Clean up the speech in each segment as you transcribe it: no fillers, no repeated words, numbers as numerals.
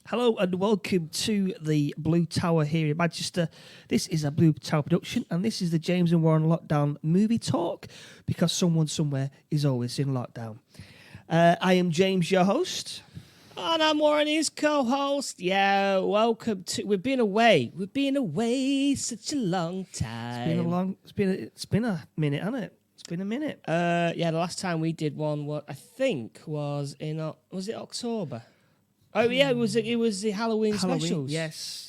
Hello and welcome to the Blue Tower here in Manchester. This is a Blue Tower production and this is the James and Warren Lockdown movie talk because someone somewhere is always in lockdown. I am James, your host. And I'm Warren, his co-host. Yeah, welcome to... We've been away such a long time. It's been a minute, hasn't it? It's been a minute. The last time we did one, what I think was in... Was it October? Oh, yeah, it was the Halloween specials. Yes,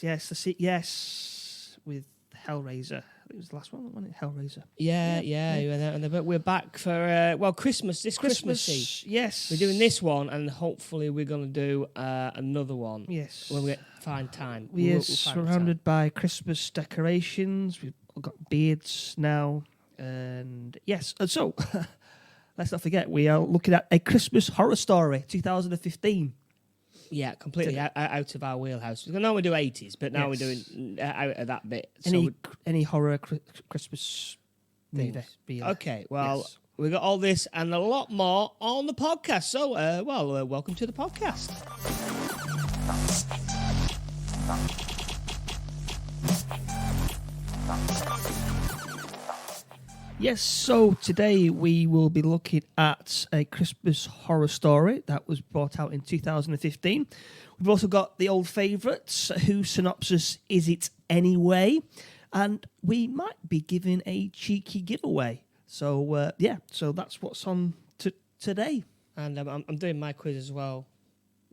with Hellraiser. It was the last one, wasn't it? Hellraiser. Yeah. But we're back for, Christmas. This Christmas Eve. Yes. We're doing this one, and hopefully we're going to do another one. Yes. When we find time. We are surrounded by Christmas decorations. We've got beards now. And yes, and so let's not forget, we are looking at A Christmas Horror Story, 2015. Yeah, completely out of our wheelhouse. We normally do 80s, but now we're doing out of that bit. Any horror Christmas movie? Okay, well, we got all this and a lot more on the podcast. So, welcome to the podcast. Yes, so today we will be looking at A Christmas Horror Story that was brought out in 2015. We've also got the old favourites, Whose Synopsis Is It Anyway? And we might be giving a cheeky giveaway. So, so that's what's on today. And I'm doing my quiz as well.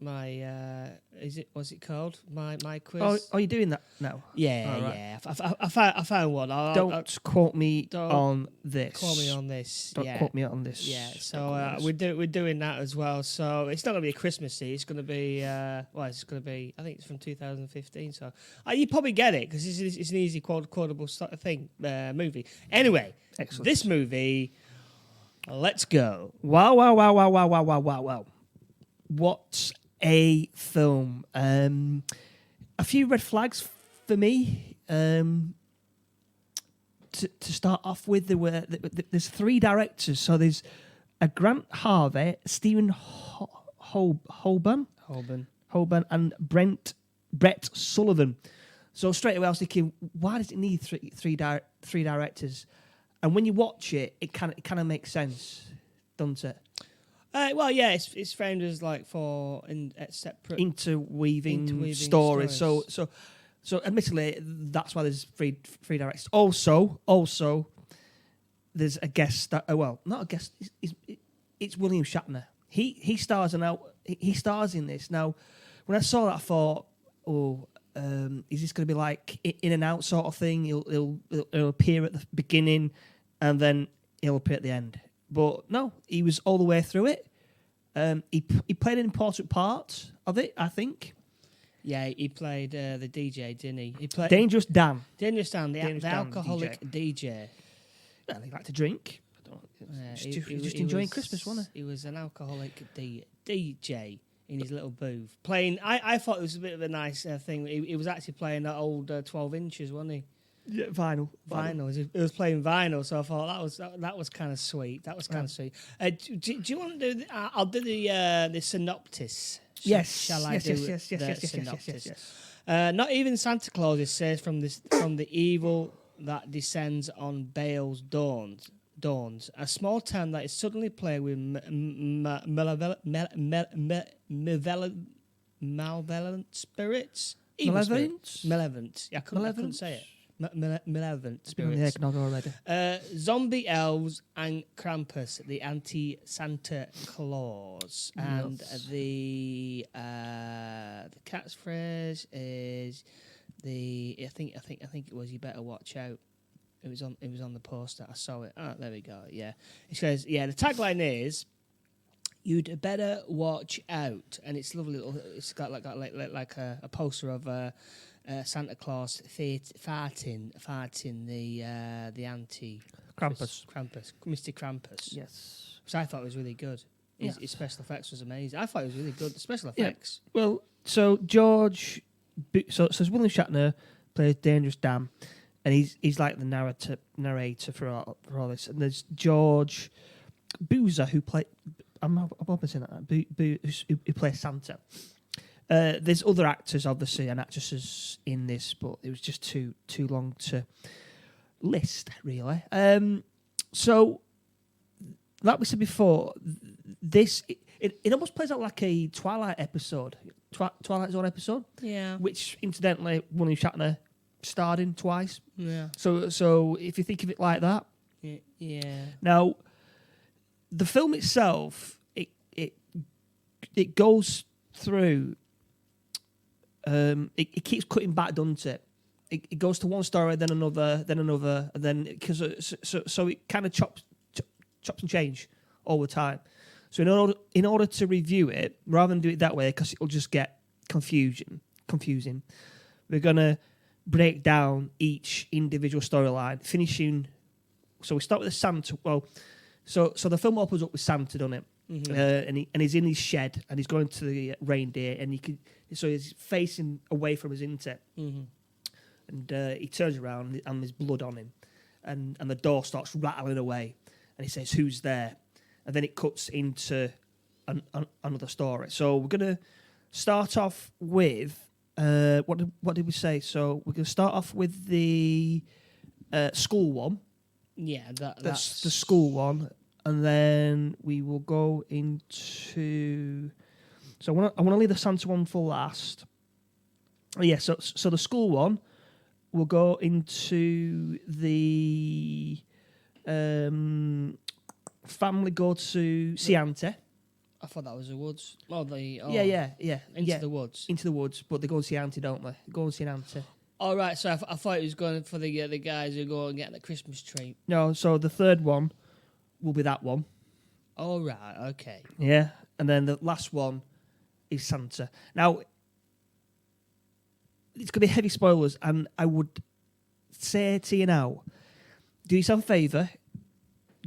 What's it called? My quiz. Oh, are you doing that now? Yeah. I found one. Don't quote me on this. Quote me on this. Don't quote me on this. Yeah. So we're doing that as well. So it's not going to be a Christmassy. It's going to be it's going to be. I think it's from 2015. So you probably get it because it's an easy quotable sort of thing movie. Anyway, excellent. This movie. Let's go. Wow. What a film. A few red flags for me. To start off with, there's three directors. So there's a Grant Harvey, Stephen Holborn, and Brett Sullivan. So straight away I was thinking, why does it need three directors? And when you watch it, it kind of makes sense, doesn't it? It's framed as like separate interweaving stories. So admittedly, that's why there's three directors. Also, there's a guest that. Not a guest. It's William Shatner. He stars in this. Now, when I saw that, I thought, is this going to be like in and out sort of thing? He'll appear at the beginning, and then he'll appear at the end. But no, he was all the way through it. He played an important part of it, I think. Yeah, he played the DJ, didn't he? He played Dangerous Dan. The alcoholic DJ. Well, he liked to drink. Just enjoying Christmas, wasn't he? He was an alcoholic DJ in his little booth. Playing, I thought it was a bit of a nice thing. He was actually playing that old 12 inches, wasn't he? Yeah, vinyl. He was playing vinyl, so I thought that was kind of sweet. That was kind of sweet. Do you want to do? I'll do the synopsis. Yes. Shall I do the synopsis? Yes. Not even Santa Claus is safe from the evil that descends on Bale's dawns. A small town that is suddenly plagued with malevolent spirits. Malevolent. I couldn't say it. Malevolent spirits. Zombie elves and Krampus, the anti-Santa Claus, and the catchphrase is I think it was, "You better watch out." It was on the poster. I saw it. Oh, there we go. Yeah, it says. Yeah, the tagline is, "You'd better watch out," and it's lovely. It's got like a poster of Santa Claus farting the anti Krampus, Mr. Krampus. Yes, which I thought was really good. His special effects was amazing. I thought it was really good. The special effects. Yeah. Well, so so William Shatner plays Dangerous Dan, and he's like the narrator for all this. And there's George Boozer who played. I'm hoping saying that. Who plays Santa. There's other actors, obviously, and actresses in this, but it was just too long to list, really. So, like we said before, this it almost plays out like a Twilight episode, Twilight Zone episode. Yeah. Which, incidentally, William Shatner starred in twice. Yeah. So if you think of it like that. Yeah. Now, the film itself, it goes through. It keeps cutting back, doesn't it? It goes to one story, then another, and then because so it kind of chops and change all the time. So in order to review it, rather than do it that way, because it'll just get confusing, we're gonna break down each individual storyline, finishing. So we start with the Santa. Well, so the film opens up with Santa, doesn't it? Mm-hmm. And he's in his shed, and he's going to the reindeer, and so he's facing away from his insect. Mm-hmm. And he turns around, and there's blood on him, and the door starts rattling away, and he says, "Who's there?" And then it cuts into another story. So we're gonna start off with what did we say? So we're gonna start off with the school one. Yeah, that's the school one, and then we will go into. So I want to leave the Santa one for last. Oh, yeah, so the school one. We'll go into the family go to Siante. I thought that was the woods. Yeah. Into the woods. Into the woods, but they go to Siante, don't they? They go to Siante. Oh, right, so I thought it was going for the guys who go and get the Christmas tree. No, so the third one will be that one. Oh, right, okay. Yeah, and then the last one is Santa. Now, it's going to be heavy spoilers, and I would say to you now, do yourself a favour,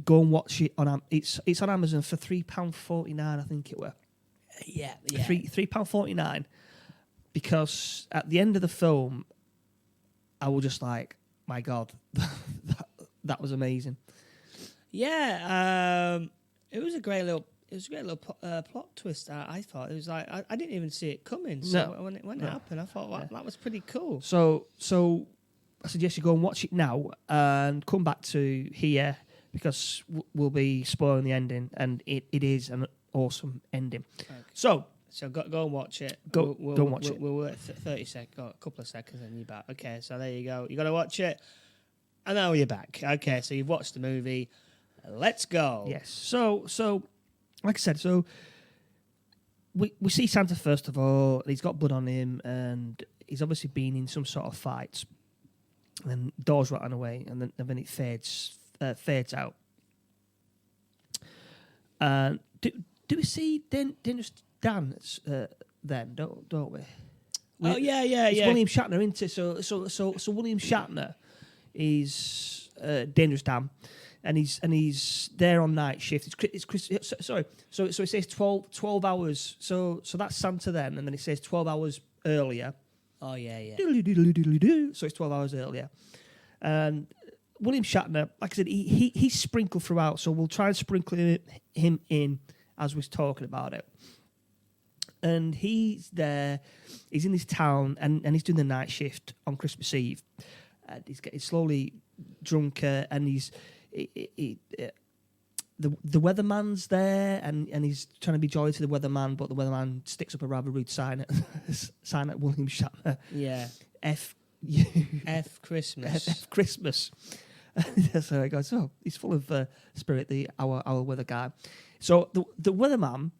go and watch it on it's on Amazon for £3.49, I think it were. Yeah. £3.49, because at the end of the film, I was just like, my God, that was amazing. Yeah, it was a great little plot twist. I thought it was like I didn't even see it coming. So when it happened, I thought that was pretty cool. So I suggest you go and watch it now and come back to here, because we'll be spoiling the ending, and it is an awesome ending. Okay. So go and watch it. Go and watch it. We'll wait 30 seconds, a couple of seconds, and you're back. Okay, so there you go. You got to watch it, and now you're back. Okay, so you've watched the movie. Let's go. Yes. So. Like I said, so we see Santa first of all, and he's got blood on him, and he's obviously been in some sort of fight. And then doors rattling away, and then it fades out. And do we see Dangerous Dan then? Don't we? Oh yeah. It's William Shatner, isn't it? So William Shatner is Dangerous Dan. And he's there on night shift. Sorry. So it says 12 hours. So that's Santa then, and then it says 12 hours earlier. Oh yeah. So it's 12 hours earlier. And William Shatner, like I said, he's sprinkled throughout. So we'll try and sprinkle him in as we're talking about it. And he's there. He's in this town, and he's doing the night shift on Christmas Eve. And he's getting slowly drunker, and he's. The weatherman's there, and he's trying to be jolly to the weatherman, but the weatherman sticks up a rather rude sign at William Shatner. Yeah. F Christmas. F Christmas. So he goes, oh, he's full of spirit, our weather guy. So the weatherman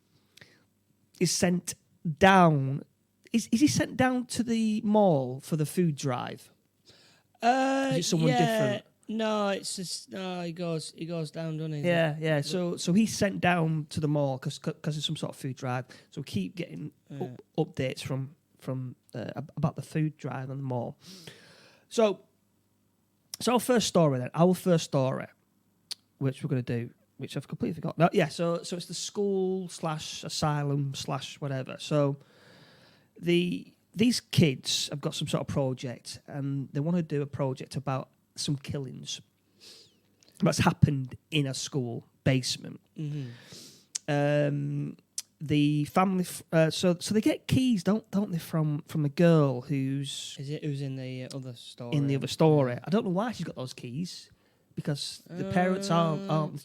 is sent down. Is he sent down to the mall for the food drive? Is it someone different? No, it's just he goes down, doesn't he? Yeah. So he's sent down to the mall because there's some sort of food drive. So we keep getting updates from about the food drive and the mall. So our first story, which we're going to do, which I've completely forgotten. No, yeah. So it's the school / asylum / whatever. So these kids have got some sort of project, and they want to do a project about some killings that's happened in a school basement. Mm-hmm. the family. So they get keys, don't they, from a girl who's Who's in the other story? in the other story. I don't know why she's got those keys, because the parents aren't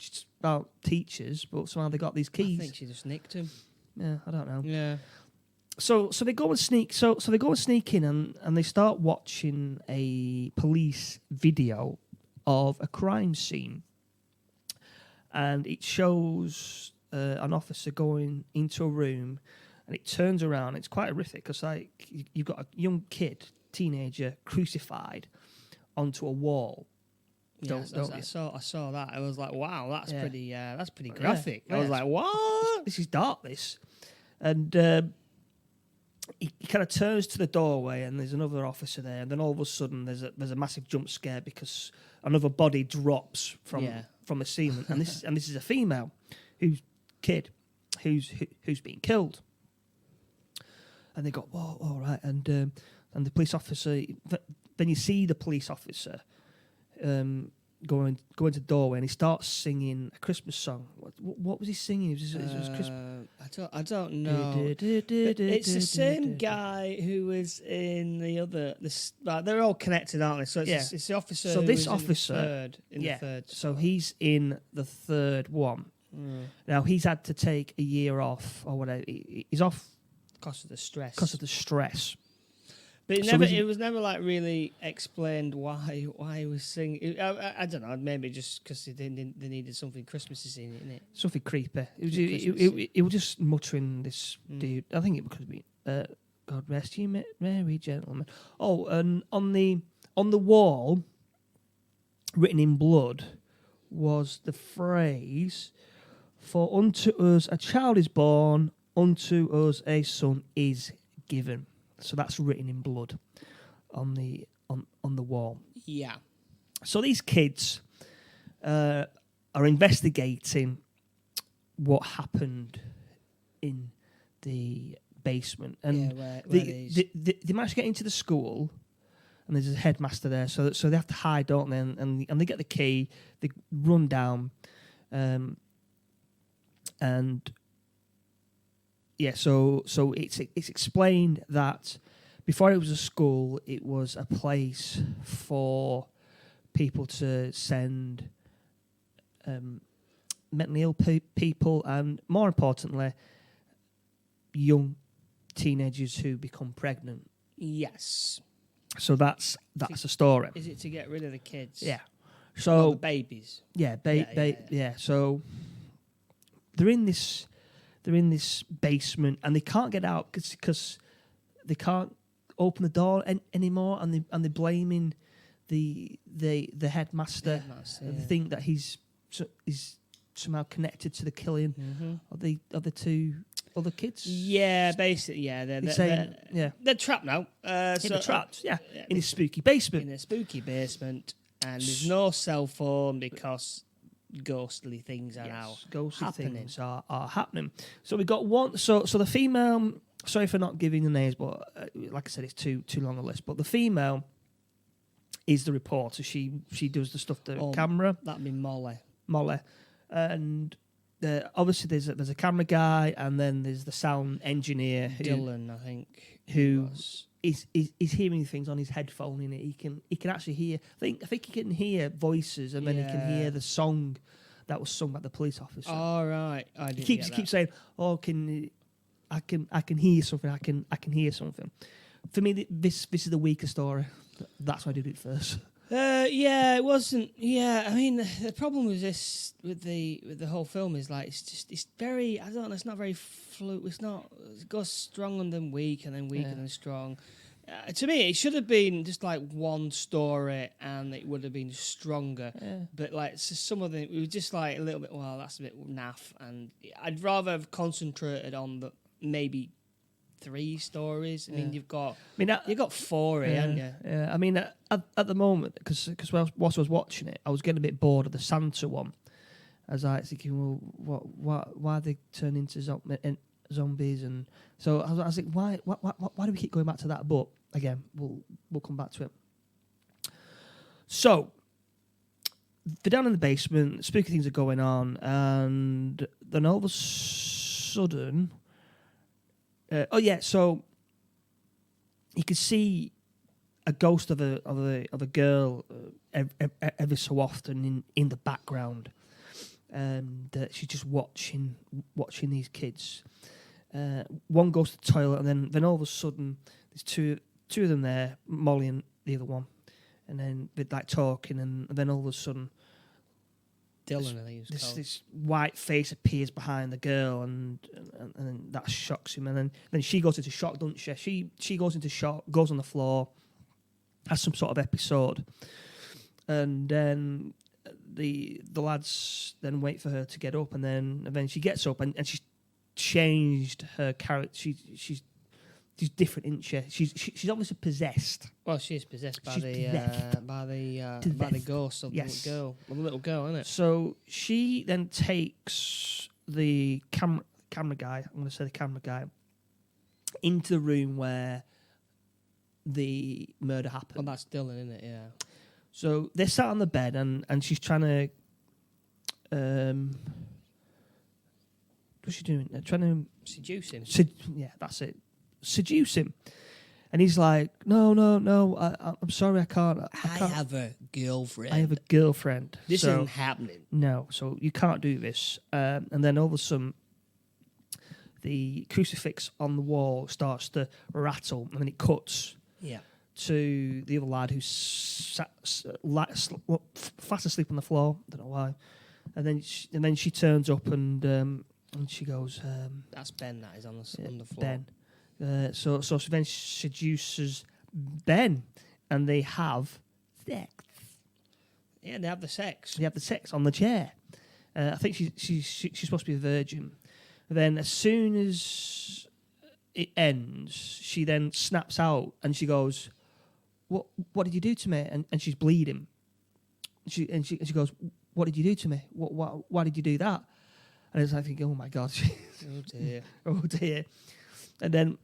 teachers, but somehow they got these keys. I think she just nicked him. Yeah, I don't know. Yeah. So they go and sneak. So they go and sneak in, and they start watching a police video of a crime scene, and it shows an officer going into a room, and it turns around. It's quite horrific because you've got a young kid, teenager, crucified onto a wall. Yeah, don't I you? saw that. I was like, wow, that's Yeah. pretty graphic. Yeah, I was like, what? This is dark. This, and he kind of turns to the doorway, and there's another officer there, and then all of a sudden there's a massive jump scare because another body drops from the ceiling, and this is a female who's being killed, and they go, whoa, all right, and the police officer. Then you see the police officer going to the doorway, and he starts singing a Christmas song. What was he singing? It was Christmas. I don't know. It's the same guy who was in the other. They're all connected, aren't they? So it's the officer. So this officer, the third. So he's in the third one. Now he's had to take a year off or whatever. He's off because of the stress. But it was never like really explained why he was singing. I don't know. Maybe just because they needed something Christmassy in it. Something creepy. It was just muttering this dude. I think it could be God rest you, merry gentlemen. Oh, and on the wall, written in blood, was the phrase, "For unto us a child is born, unto us a son is given." So that's written in blood on the wall. Yeah. So these kids are investigating what happened in the basement, and they manage to get into the school, and there's a headmaster there. So they have to hide, don't they? And they get the key. They run down, and. Yeah, so it's explained that before it was a school, it was a place for people to send mentally ill people, and more importantly, young teenagers who become pregnant. Yes. So that's a story. Is it to get rid of the kids? Yeah. So the babies. Yeah, yeah. So they're in this basement, and they can't get out because they can't open the door anymore, and they're blaming the headmaster. They think that he's somehow connected to the killing of the two other kids. Yeah, basically, yeah. They're trapped now. They're trapped. Yeah, in a spooky basement. In a spooky basement, and there's no cell phone because ghostly things are now happening. Things are happening. So we got one. So the female. Sorry for not giving the names, but like I said, it's too long a list. But the female is the reporter. She does the stuff to camera. That'd be Molly, and obviously there's a camera guy, and then there's the sound engineer, Dylan, I think, who is hearing things on his headphone. In it, he can actually hear. I think he can hear voices, and then he can hear the song that was sung by the police officer. All right, He keeps saying, "Oh, I can hear something. I can hear something." For me, this is the weaker story. That's why I did it first. Yeah, it wasn't. Yeah, I mean, the problem with this, with the whole film, is like it's very. I don't know. It's not very fluid. It's not. It goes strong and then weak and then weak and then strong. To me, it should have been just like one story, and it would have been stronger. Yeah. But like some of them, it was just like a little bit. Well, that's a bit naff, and I'd rather have concentrated on the maybe 3 stories. I mean, you've got 4 here, haven't you? Yeah. I mean, at the moment, because whilst I was watching it, I was getting a bit bored of the Santa one. I was like thinking, well, why they turn into zombies, and so I was like, why do we keep going back to that? But again, we'll come back to it. So they're down in the basement, spooky things are going on, and then all of a sudden, So you could see a ghost of a girl every so often in the background, and she's just watching these kids. One goes to the toilet, and then all of a sudden there's two of them there, Molly and the other one, and then they're like talking, and then all of a sudden Dylan, I think he was called. this white face appears behind the girl, and then that shocks him, and then she goes into shock, doesn't she? She goes into shock, goes on the floor, has some sort of episode, and then the lads then wait for her to get up, and then she gets up, and she's changed her character. She's different, isn't she? She's obviously possessed. Well, she is possessed by the ghost of the little girl, isn't it? So she then takes the camera guy. I'm going to say the camera guy into the room where the murder happened. Well, that's Dylan, isn't it? Yeah. So they're sat on the bed, and she's trying to. What's she doing? Trying to seduce him. Yeah, that's it. Seduce him, and he's like, "No, I'm sorry, I can't. I have a girlfriend. I have a girlfriend. This isn't happening. No, so you can't do this." And then all of a sudden, the crucifix on the wall starts to rattle, and then it cuts. Yeah. To the other lad who's fast asleep on the floor. I don't know why. And then she turns up and she goes. That's Ben. That is on the floor. Ben. So then seduces Ben, and they have sex. Yeah, they have the sex. They have the sex on the chair. I think she's supposed to be a virgin. And then as soon as it ends, she then snaps out and she goes, "What did you do to me?" And she's bleeding. She goes, "What did you do to me? Why did you do that?" And I think, "Oh my God!" Oh dear! Oh dear! And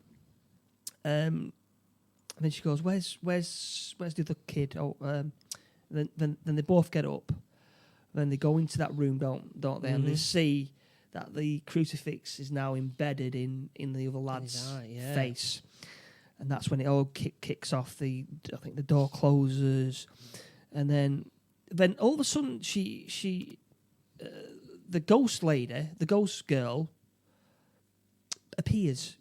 then she goes, "Where's the other kid?" Then they both get up. Then they go into that room, don't they? Mm-hmm. And they see that the crucifix is now embedded in the other lad's face, and that's when it all kicks off. I think the door closes, and then all of a sudden the ghost lady, the ghost girl, appears.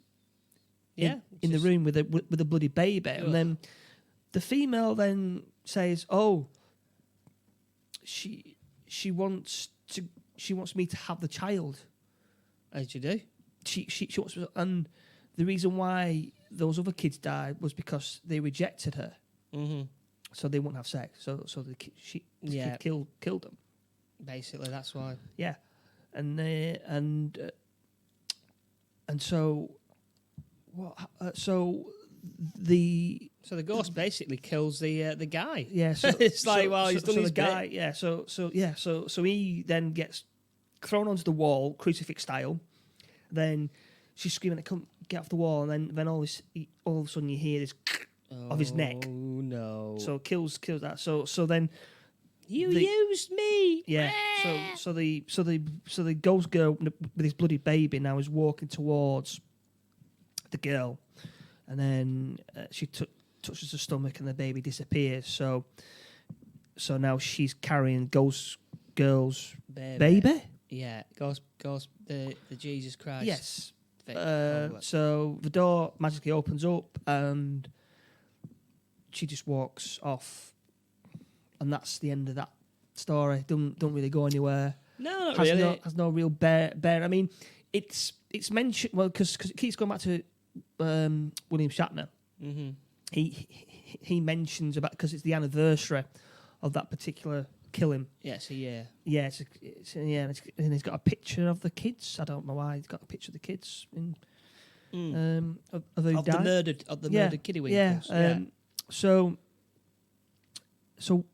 In the room with a bloody baby, and then the female then says, "Oh, she wants me to have the child." As you do. She wants, and the reason why those other kids died was because they rejected her, so they wouldn't have sex. So she killed them. Basically, that's why. Yeah, and so. So the ghost basically kills the guy. Yeah, so it's like he's done his the guy. bit. Yeah, so he then gets thrown onto the wall, crucifix style. Then she's screaming, "Come get off the wall!" And then all of a sudden you hear this of his neck. Oh no! So kills that. So then you used me. Yeah. So the ghost girl with his bloody baby now is walking towards the girl, and then she touches the stomach and the baby disappears. So now she's carrying ghost girl's baby. Yeah, ghost the Jesus Christ. Yes. So the door magically opens up and she just walks off, and that's the end of that story. Don't really go anywhere. No, not really. Has no real bear. I mean, it's mentioned because it keeps going back to William Shatner. Mm-hmm. He mentions about, because it's the anniversary of that particular killing. Yes, yeah. Yeah, and he's got a picture of the kids. I don't know why he's got a picture of the kids of who died. the murdered kiddie winkles. Yeah. So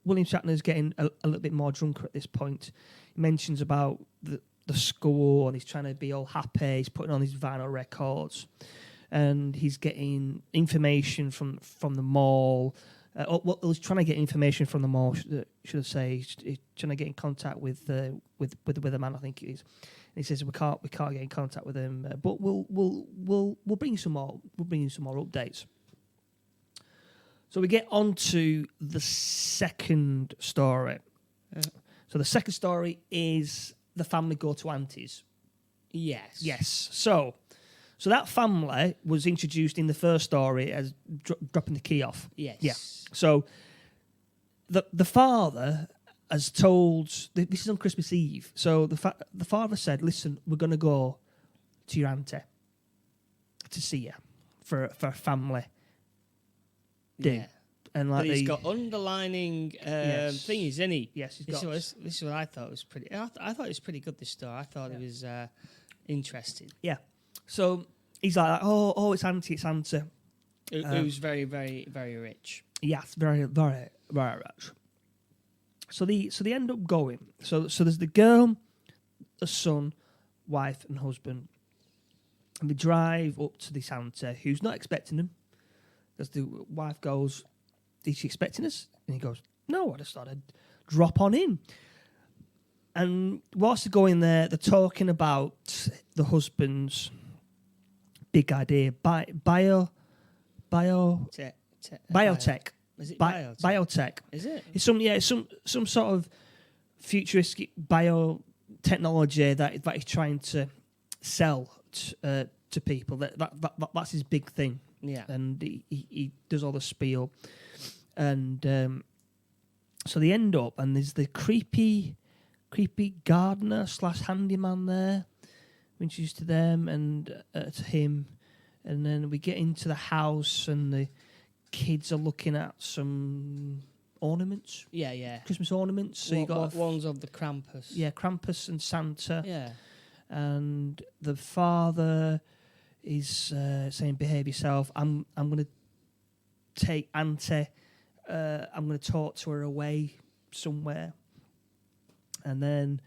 William Shatner's getting a little bit more drunker at this point. He mentions about the school, and he's trying to be all happy. He's putting on his vinyl records, and he's getting information from the mall. He's trying to get information from the mall. Should I say? He's trying to get in contact with the man, I think it is, he says we can't get in contact with him, but we'll bring you some more. We'll bring you some more updates. So we get on to the second story. So the second story is the family go to Auntie's. Yes. So that family was introduced in the first story as dropping the key off. Yes. Yeah. So the father has told, this is on Christmas Eve, so the father said, listen, we're going to go to your auntie to see you for a family do. Yeah. And but he's got underlining thingies, isn't he? Yes, he's this got. This is what I thought was pretty. I thought it was pretty good. This story. I thought it was interesting. Yeah. So he's like, oh, it's Auntie. It was very, very, very rich. Yes, very, very, very rich. So they end up going. So there's the girl, the son, wife, and husband, and they drive up to this auntie who's not expecting them. Because the wife goes, is she expecting us? And he goes, no, I just thought I'd drop on in. And whilst they're going there, they're talking about the husband's big idea, biotech. Is it biotech? Is it? It's some sort of futuristic biotechnology that he's trying to sell to people. That's his big thing. Yeah. And he does all the spiel. And so they end up, and there's the creepy gardener / handyman there. We introduced to them and to him. And then we get into the house, and the kids are looking at some ornaments. Yeah. Christmas ornaments. So you got ones of the Krampus. Yeah, Krampus and Santa. Yeah. And the father is saying, "Behave yourself. I'm going to take Auntie. I'm going to talk to her away somewhere." And then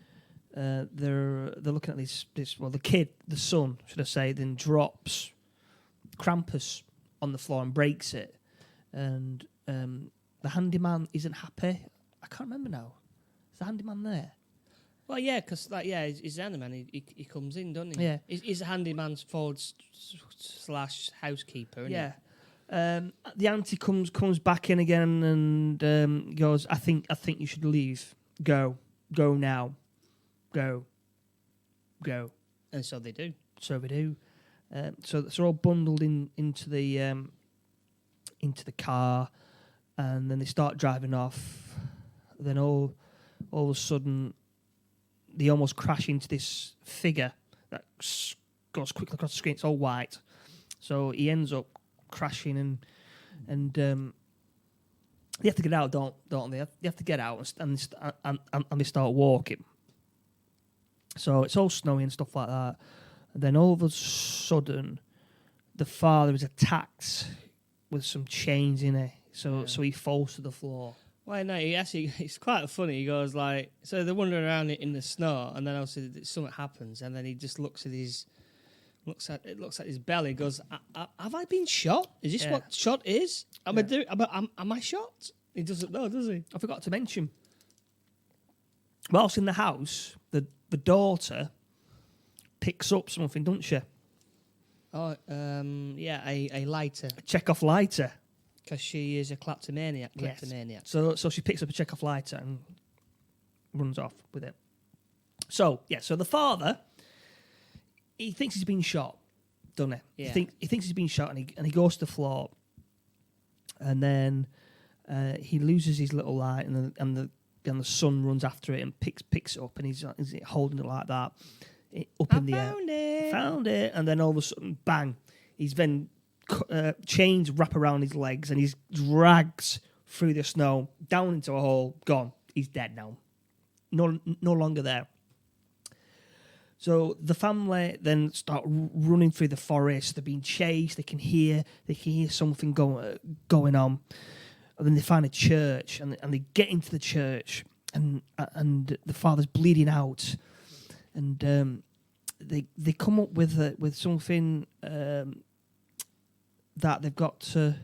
they're looking at this. Well, the son, should I say, then drops Krampus on the floor and breaks it. And the handyman isn't happy. I can't remember now. Is the handyman there? Well, yeah, because he's the handyman. He comes in, doesn't he? Yeah. He's the handyman's forward / housekeeper, isn't Yeah. The auntie comes back in again and goes, I think you should leave. Go now. Go. And so they do. So we do. So they're all bundled into the car, and then they start driving off. Then all of a sudden, they almost crash into this figure that goes quickly across the screen. It's all white, so he ends up crashing, and they have to get out, don't they? They have to get out and they start walking. So it's all snowy and stuff like that. And then all of a sudden, the father is attacked with some chains in it. So he falls to the floor. Well, no, it's quite funny. He goes like, so they're wandering around in the snow, and then obviously something happens, and then he just looks at his belly. Goes, have I been shot? Is this what shot is? Am I shot? He doesn't know, does he? I forgot to mention. Whilst in the house, the daughter picks up something, doesn't she? Oh, a lighter. A Chekhov lighter. Because she is a kleptomaniac. Yes. So she picks up a Chekhov lighter and runs off with it. So the father, he thinks he's been shot, doesn't he? Yeah. He thinks he's been shot, and he goes to the floor, and then he loses his little light, and the son runs after it and picks it up, and he's holding it like that up in the air. Found it, and then all of a sudden, bang! He's then chains wrap around his legs, and he's dragged through the snow down into a hole. Gone. He's dead now. No longer there. So the family then start running through the forest. They're being chased. They can hear something going on. And then they find a church, and they get into the church, and the father's bleeding out, and they come up with something that they've got to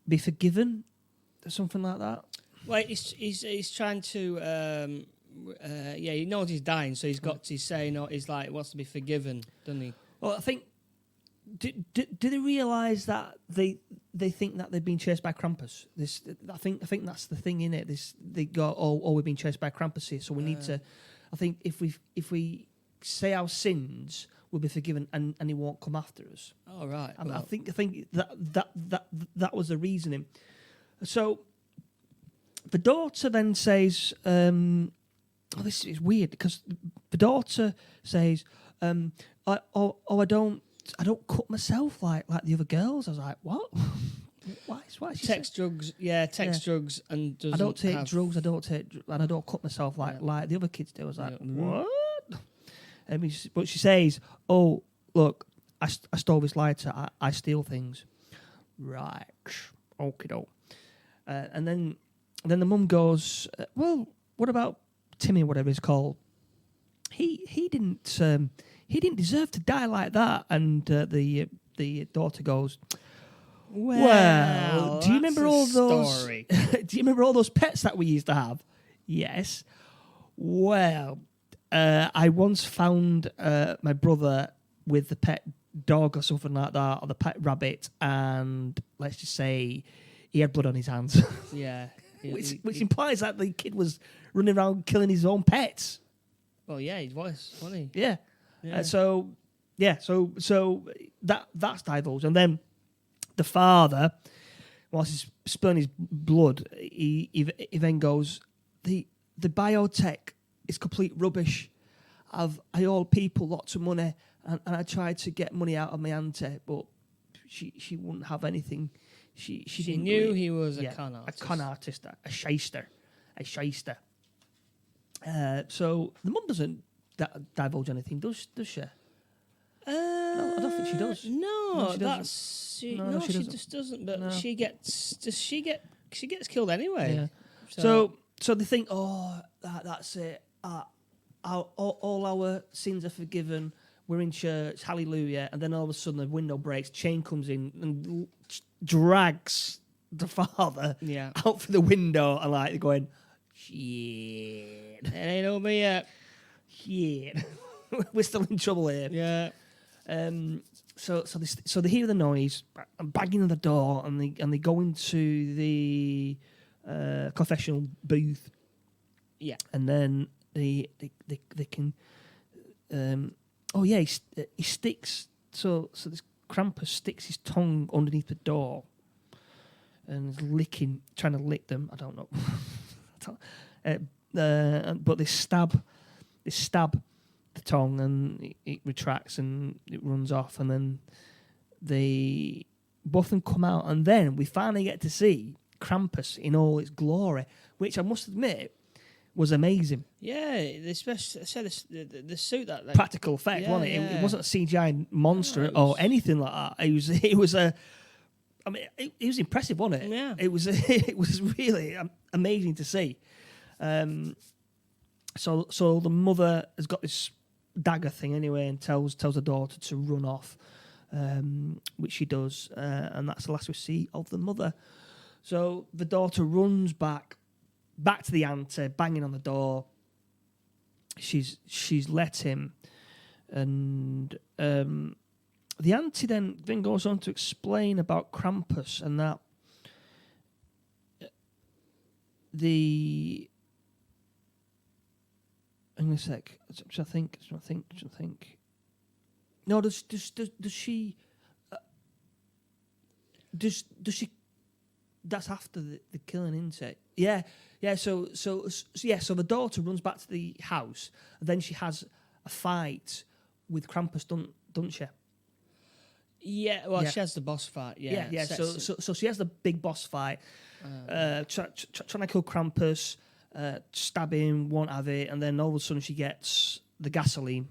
be forgiven, or something like that. Well, he's trying to yeah, he knows he's dying, so he's got to say, no, he's like, wants to be forgiven, doesn't he? Well, I think, do they realise that they think that they've been chased by Krampus? I think that's the thing, innit? They go, oh, we've been chased by Krampus here, so we need to. I think if we say our sins, we'll be forgiven, and he won't come after us. Oh right. I think that was the reasoning. So the daughter then says, this is weird because the daughter says, I don't cut myself like the other girls. I was like, what? Why she takes drugs, drugs, and doesn't. I don't take drugs. And I don't cut myself like the other kids do. I was like, what? But she says, oh, look, I stole this lighter. I steal things. Right. Okie doke. And then the mum goes, well, what about Timmy, whatever he's called? He didn't deserve to die like that. And the daughter goes, well, do you remember all those? Do you remember all those pets that we used to have? Yes. Well, I once found my brother with the pet dog or something like that, or the pet rabbit, and let's just say he had blood on his hands. Yeah. which implies that the kid was running around killing his own pets. Well, yeah, he was, wasn't he? Yeah. So that's divulged. And then the father, whilst he's spilling his blood, he then goes, the biotech is complete rubbish. I owe people lots of money, and I tried to get money out of my auntie, but she wouldn't have anything. She knew he was a con artist. A con artist, a shyster. So the mum doesn't divulge anything, does she? No, I don't think she does. No, she just doesn't. But she gets killed anyway. Yeah. So they think, oh, that's it. All our sins are forgiven. We're in church, hallelujah. And then all of a sudden the window breaks, chain comes in and drags the father out for the window, and like they're going, shit, it ain't over yet. Shit, we're still in trouble here. Yeah. So they hear the noise, banging on the door, and they go into the confessional booth. Yeah. And then they can. He sticks. So this Krampus sticks his tongue underneath the door, and is trying to lick them. I don't know. But they stab the tongue, and it retracts and it runs off, and then both of them come out, and then we finally get to see Krampus in all its glory, which I must admit was amazing. Yeah, especially the suit that practical effect, wasn't it? Yeah. It wasn't a CGI monster or anything like that. It was impressive, wasn't it? Yeah, it was really amazing to see. So the mother has got this dagger thing anyway, and tells the daughter to run off, which she does, and that's the last we see of the mother. So the daughter runs back to the auntie, banging on the door. She's let him, and the auntie then goes on to explain about Krampus and that the. Hang on a sec. I think. No, does she? Does she? That's after the killing, isn't it? Yeah. So the daughter runs back to the house, and then she has a fight with Krampus, doesn't she? Yeah. Well, she has the boss fight. Yeah. So she has the big boss fight, trying to kill Krampus. Stab him, won't have it, and then all of a sudden she gets the gasoline,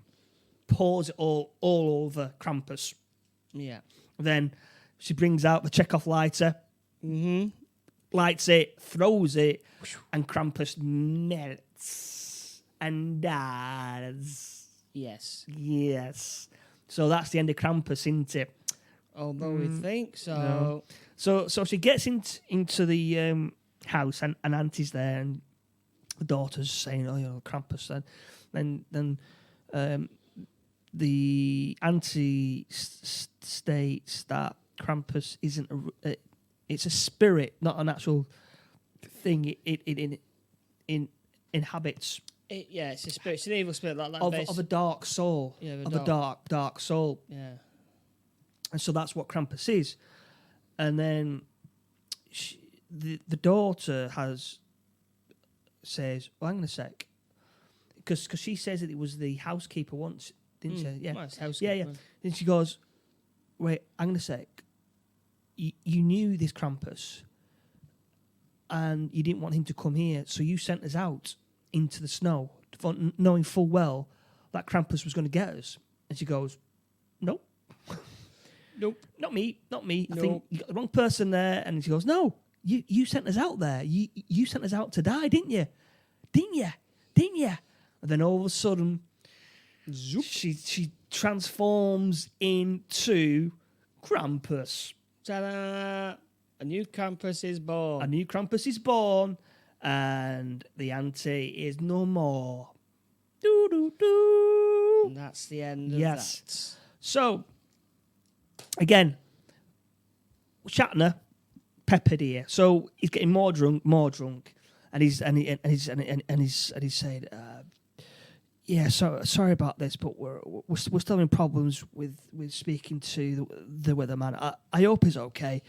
pours it all over Krampus. Yeah. Then she brings out the Chekhov lighter, lights it, throws it, and Krampus melts and dies. Yes. So that's the end of Krampus, isn't it? Although we think so. No. So she gets into the house, and Auntie's there, and the daughter's saying, "Oh, Krampus." Then the auntie states that Krampus isn't it's a spirit, not an actual thing. It inhabits. It's a spirit. It's an evil spirit Of a dark soul. Yeah, of a dark soul. Yeah. And so that's what Krampus is. And then the daughter says, "Well, hang on a sec," because she says that it was the housekeeper once, didn't she? Yeah, well, it's housekeeper. yeah. Then she goes, "Wait, hang on a sec. You knew this Krampus, and you didn't want him to come here, so you sent us out into the snow, knowing full well that Krampus was going to get us." And she goes, "Nope." Nope. Not me. Nope. I think you got the wrong person there. And she goes, "No, you sent us out there. You sent us out to die, didn't you? Didn't you? And then all of a sudden, Zoop. she transforms into Krampus. Ta-da! A new Krampus is born. A new Krampus is born, and the auntie is no more. Do do do. And that's the end of Yes. that. So, again, Shatner peppered here. So he's getting more drunk, and he's saying, "Yeah, sorry about this, but we're still having problems with speaking to the weatherman. I hope he's okay.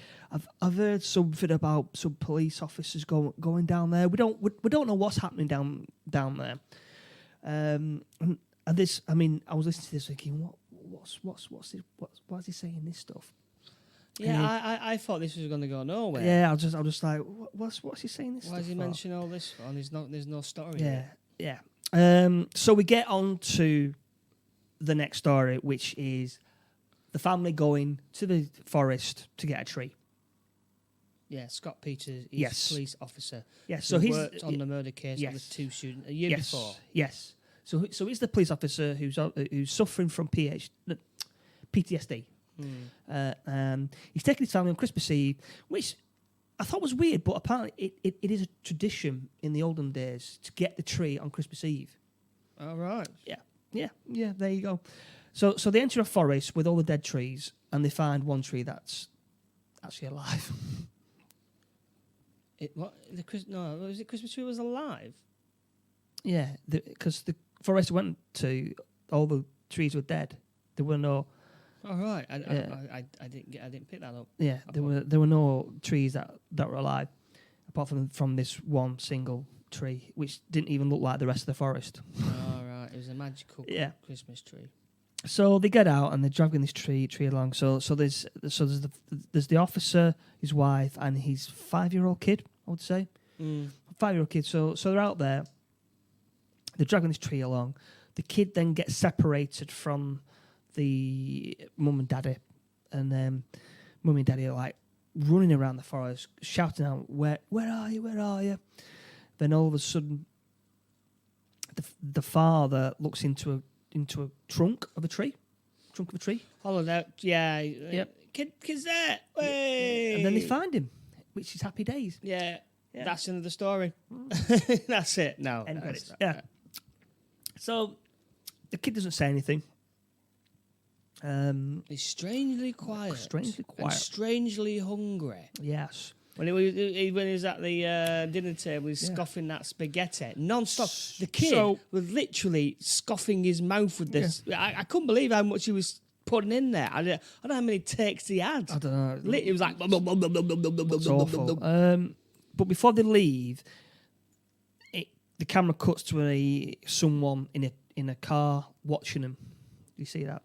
I've heard something about some police officers going down there. We don't know what's happening down there. And this, I mean, I was listening to this thinking, what's he saying this stuff?" Yeah, I thought this was going to go nowhere. Yeah, I was just like, what's he saying this? Why is he for? mentioning all this for? And there's no story. Yeah. So we get on to the next story, which is the family going to the forest to get a tree. Yeah, Scott Peters, he's a police officer. Yes, so he's worked on the murder case of the two students a year before. Yes. So he's the police officer who's suffering from PTSD. He's taking his family on Christmas Eve, which I thought was weird, but apparently it is a tradition in the olden days to get the tree on Christmas Eve. All right. Yeah. There you go. So they enter a forest with all the dead trees, and they find one tree that's actually alive. Was it Christmas tree was alive? Yeah, because the forest went to, all the trees were dead. There were no. All right. I didn't pick that up. Yeah, there were no trees that were alive, apart from this one single tree, which didn't even look like the rest of the forest. All right, it was a magical Christmas tree. So they get out and they're dragging this tree along. So there's the officer, his wife, and his 5-year-old kid. I would say 5-year-old kid. So they're out there. They're dragging this tree along. The kid then gets separated from the mum and daddy, and then mum and daddy are like running around the forest, shouting out, "Where are you? Where are you?" Then all of a sudden, the father looks into a trunk of a tree. Hollowed out, yeah. Yep. Kid's there. Hey. And then they find him, which is happy days. Yeah. That's another story. That's it. No. End credits. Yeah. So the kid doesn't say anything. He's strangely quiet. And strangely hungry. Yes. When he was at the dinner table, he's scoffing that spaghetti non-stop. The kid was literally scoffing his mouth with this. Yeah. I couldn't believe how much he was putting in there. I don't know how many takes he had. I don't know. It was like... It's awful. But before they leave, the camera cuts to someone in a car watching them. Do you see that?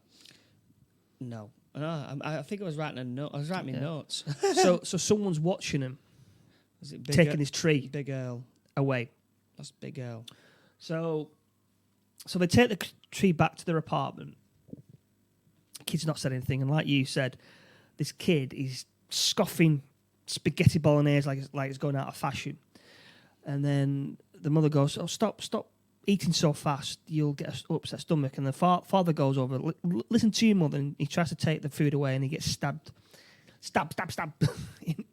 No. I think I was writing a note. I was writing my notes. so someone's watching him, taking his tree, Big Earl, away. That's Big Earl. So they take the tree back to their apartment. The kid's not said anything, and like you said, this kid is scoffing spaghetti bolognese like it's going out of fashion. And then the mother goes, "Oh, stop eating so fast, you'll get an upset stomach." And the father goes over, "Listen to your mother," and he tries to take the food away, and he gets stabbed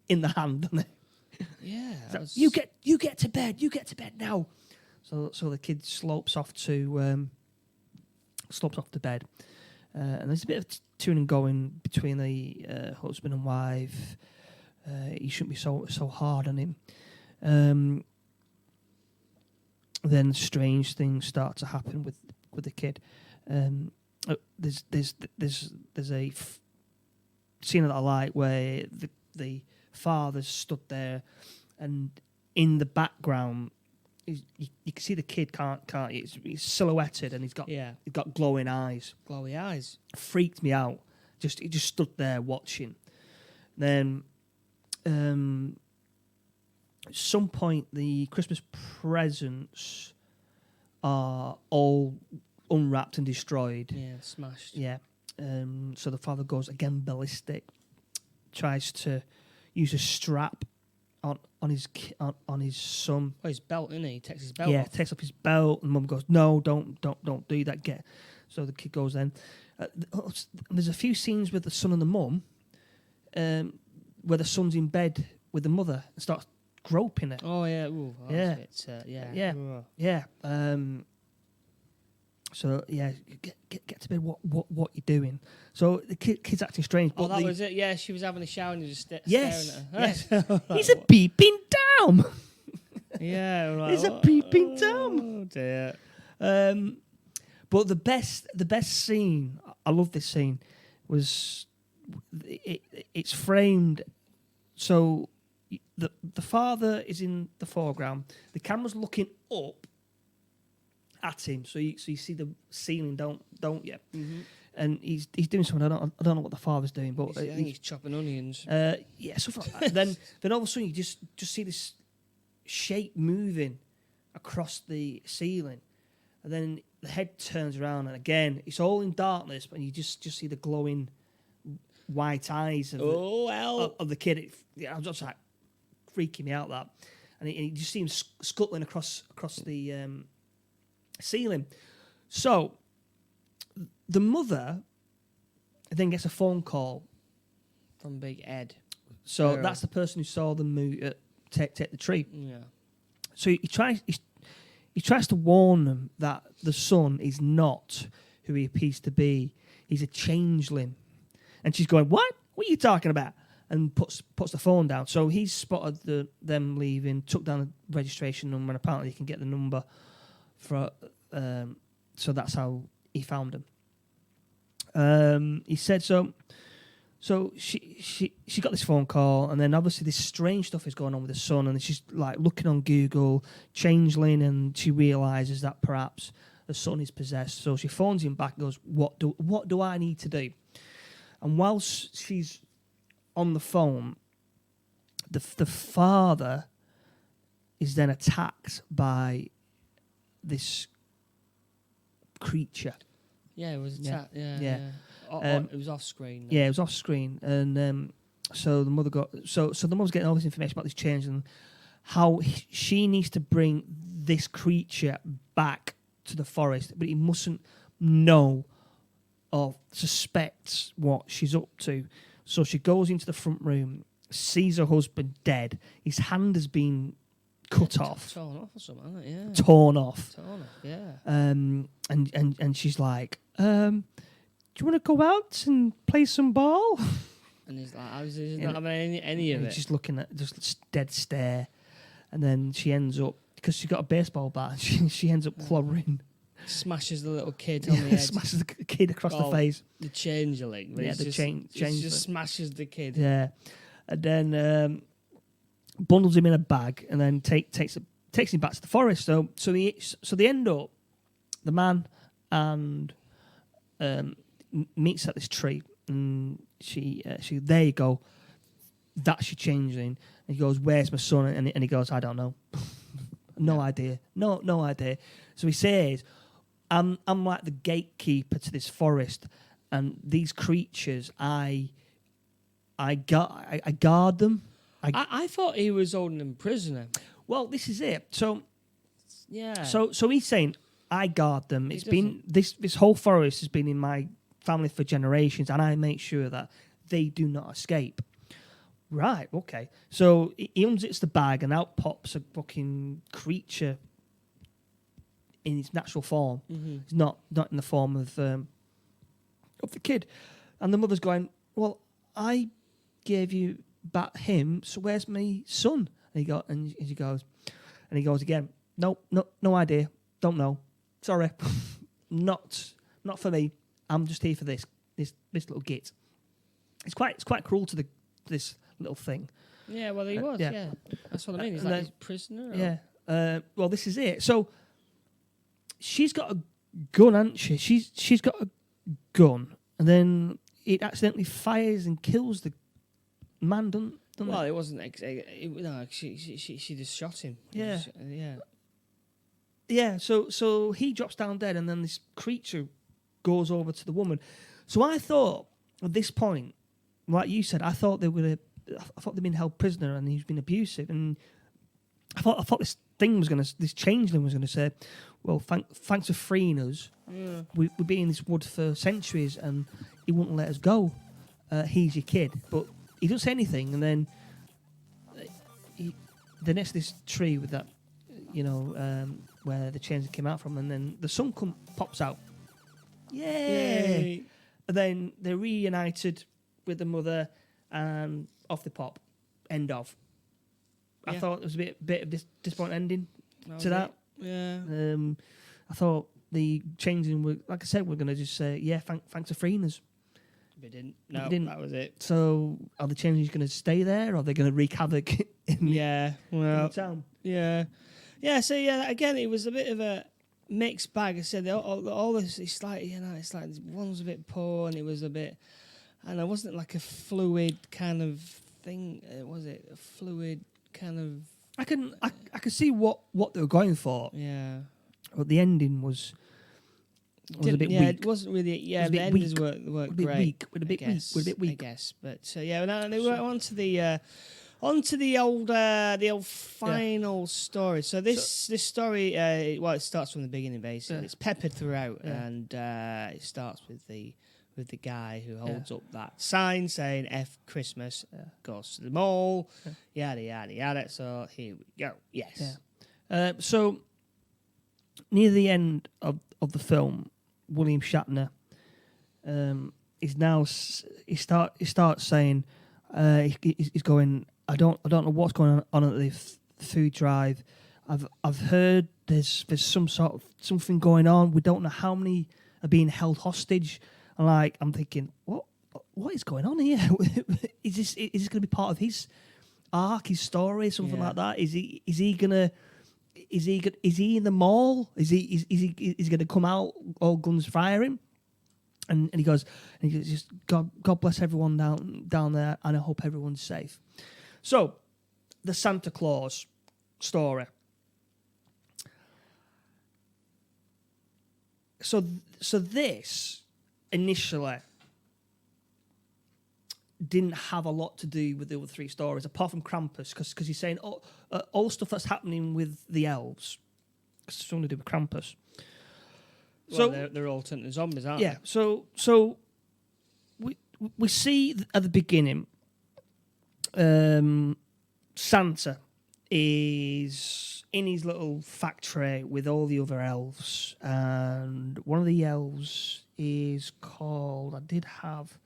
in the hand, doesn't he? Yeah. So, you get to bed now. So the kid slopes off to bed, and there's a bit of to and going between the husband and wife. He shouldn't be so hard on him. Then strange things start to happen with the kid. There's a scene that I like where the father's stood there, and in the background, you can see the kid, can't you? He's silhouetted, and he's got glowing eyes. Glowy eyes. Freaked me out. He just stood there watching. Then, at some point, the Christmas presents are all unwrapped and destroyed. Yeah, smashed. Yeah. So the father goes again ballistic, tries to use a strap on his son. Oh, his belt, isn't he? He takes his belt off. Takes off his belt, and mum goes, "No, don't do that." So the kid goes then. There's a few scenes with the son and the mum, where the son's in bed with the mother and starts groping her. Oh yeah, ooh, yeah, yeah. So yeah, get to bed. What you doing? So the kid's acting strange. Oh, but that was it. Yeah, she was having a shower and he was just staring yes, at her. Yes. He's a peeping Tom. Yeah, right. He's a peeping Tom. Oh dear. But the best scene, I love this scene, was it's framed so the father is in the foreground. The camera's looking up at him, so you see the ceiling, don't you? Mm-hmm. And he's doing something. I don't know what the father's doing, but I think he's chopping onions. Yeah, something like that. then all of a sudden you just see this shape moving across the ceiling, and then the head turns around, and again it's all in darkness, but you just see the glowing white eyes of the kid. I was just like freaking me out, that, and you just see him scuttling across the ceiling. So the mother then gets a phone call from Big Ed. So that's the person who saw them take the tree. Yeah. So he tries to warn them that the son is not who he appears to be. He's a changeling. And she's going, "What? What are you talking about?" And puts the phone down. So he's spotted them leaving, took down the registration number, and apparently he can get the number for. So that's how he found them. He said so. So she got this phone call, and then obviously this strange stuff is going on with the son, and she's like looking on Google changeling, and she realizes that perhaps the son is possessed. So she phones him back and goes, "What do I need to do?" And whilst she's on the phone, the father is then attacked by this creature. Yeah, it was attacked. Yeah. It was off screen. Yeah, it was off screen, and so the mother so the mother's getting all this information about this change and how she needs to bring this creature back to the forest, but he mustn't know or suspects what she's up to. So she goes into the front room, sees her husband dead. His hand has been cut off. Torn off or something, yeah. Torn off, yeah. And she's like, "Do you want to go out and play some ball?" And he's like, he's not having any of it. Just looking at just dead stare. And then she ends up, because she got a baseball bat, she ends up clobbering. Smashes the little kid on the head. Smashes the kid across the face. The changeling. Yeah, the changeling. Just smashes the kid. Yeah. And then bundles him in a bag and then takes him back to the forest. So they end up, the man and meets at this tree, and she there you go, that's your changeling. And he goes, "Where's my son?" And he goes, "I don't know." No idea. No idea. So he says, I'm like the gatekeeper to this forest, and these creatures, I guard them. I thought he was holding him prisoner. Well, this is it. So yeah. So he's saying, I guard them. It's been this whole forest has been in my family for generations, and I make sure that they do not escape. Right, okay. So he unzips the bag, and out pops a fucking creature in its natural form. Mm-hmm. It's not in the form of the kid. And the mother's going, well, I gave you back him, so where's my son? And he goes again, no idea, don't know, sorry, not for me. I'm just here for this little git. It's quite cruel to this little thing. Yeah, well, he was. Yeah, that's what I mean. He's like his prisoner. Or? Yeah. Well, this is it. So she's got a gun, hasn't she? She's got a gun, and then it accidentally fires and kills the man, doesn't Well, it? it wasn't. No, she just shot him. Yeah. Yeah. Yeah. So he drops down dead, and then this creature goes over to the woman. So I thought at this point, like you said, I thought they'd been held prisoner and he's been abusive, and I thought this changeling was gonna say, well, thanks for freeing us. Yeah. We've been in this wood for centuries, and he wouldn't let us go. He's your kid, but he doesn't say anything, and then the next to this tree with that, where the chains came out from, and then the sun pops out. Yay! And then they're reunited with the mother, and off the pop. End of. I thought it was a bit of disappointing ending to that. Yeah. I thought the changing were, like I said, we're going to just say, thanks for freeing us. We didn't. No, that was it. So are the changes going to stay there, or are they going to wreak havoc in the town? Yeah. Yeah, so again, it was a bit of a mixed bag. I said, all this, it's like one's a bit poor, and it was a bit, and it wasn't like a fluid kind of thing, was it? A fluid kind of... I can see what they were going for. Yeah. But the ending was a bit weak. It wasn't really... Yeah, the endings weren't great. A bit weak. I guess. But, and they went on to the old final story. So this story, it starts from the beginning, basically. Yeah. It's peppered throughout, and it starts with the guy who holds up that sign saying F Christmas, goes to the mall, yada, yada, yada. So here we go. Yes. Yeah. So near the end of the film, William Shatner he starts saying he's going, I don't know what's going on at the food drive. I've heard there's something going on. We don't know how many are being held hostage. And I'm thinking, what is going on here? Is this going to be part of his arc, his story, something like that? Is he in the mall? Is he going to come out all guns firing? And he goes, just God bless everyone down there, and I hope everyone's safe. So, the Santa Claus story. So this initially didn't have a lot to do with the other three stories, apart from Krampus, because he's saying all stuff that's happening with the elves, because it's something to do with Krampus. Well, so they're all turned to zombies, aren't they? Yeah. So we see at the beginning, Santa is in his little factory with all the other elves, and one of the elves is called, I did have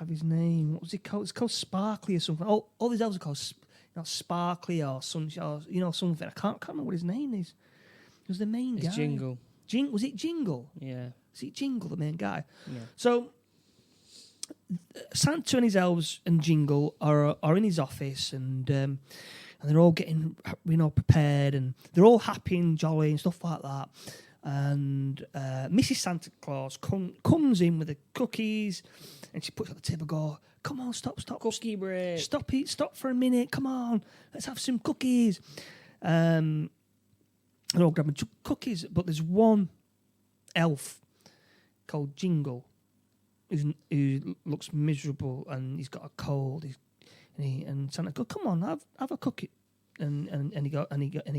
his name. What was it called? It's called Sparkly or something. All these elves are called Sparkly or something. I can't remember what his name is. It was the main guy. Jingle. Was it Jingle? Yeah. Was it Jingle, the main guy? Yeah. So Santa and his elves and Jingle are in his office, and they're all getting prepared, and they're all happy and jolly and stuff like that. And Mrs. Santa Claus comes in with the cookies, and she puts it on the table. Go, come on, stop, cookie break. Stop for a minute. Come on, let's have some cookies. They're all grabbing cookies, but there's one elf called Jingle who looks miserable, and he's got a cold. And Santa goes, "Come on, have a cookie," and he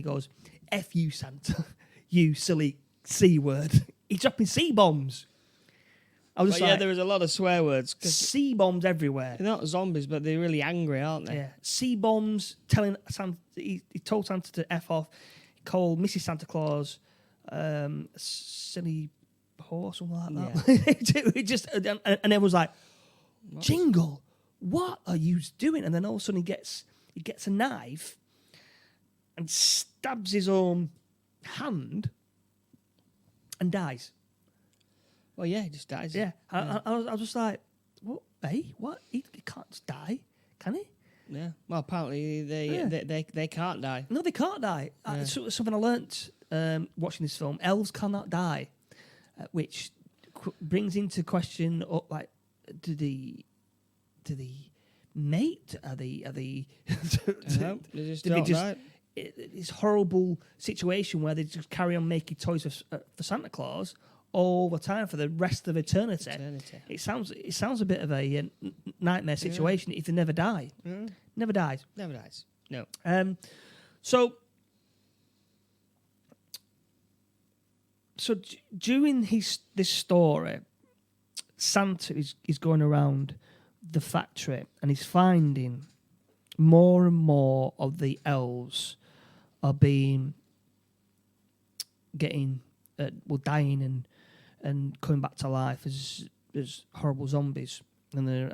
goes, "F you, Santa, you silly C word." He's dropping C bombs. I was there was a lot of swear words. C bombs everywhere. They're not zombies, but they're really angry, aren't they? Yeah, C bombs. Telling Santa, he told Santa to F off. Called Mrs. Santa Claus silly horse, something like that. It just and everyone was like, Jingle, what are you doing? And then all of a sudden he gets a knife and stabs his own hand and dies. Well, yeah, he just dies. Yeah, I was just like, what? Hey, what? He can't just die, can he? Yeah. Well, apparently they can't die. No, they can't die. Yeah. Something I learnt watching this film: elves cannot die, which brings into question, like, do they mate? Are they? They just don't die. This horrible situation where they just carry on making toys for Santa Claus all the time for the rest of eternity. It sounds a bit of a nightmare situation if they never die. Never dies. Never dies. No. So during this story, Santa is going around the factory and he's finding more and more of the elves are getting dying and coming back to life as horrible zombies, and they're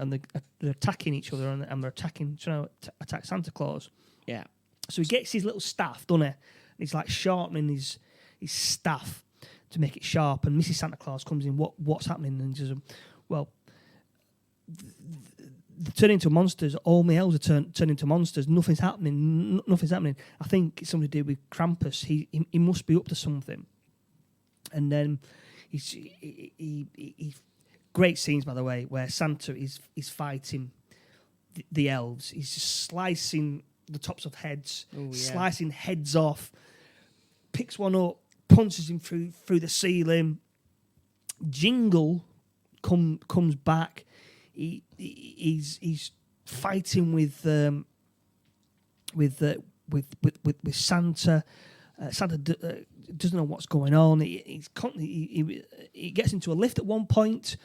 attacking each other and they're trying to attack Santa Claus. Yeah. So he gets his little staff, doesn't he? And he's like sharpening his staff to make it sharp. And Mrs. Santa Claus comes in. What's happening? And he says, well, they turn into monsters. All my elves are turned into monsters. Nothing's happening. Nothing's happening. I think it's something to do with Krampus. He must be up to something. And then he great scenes, by the way, where Santa is fighting the elves. He's just slicing the tops of heads, slicing heads off, picks one up, punches him through the ceiling. Jingle comes back. He's fighting with Santa. Santa doesn't know what's going on. He gets into a lift at one point.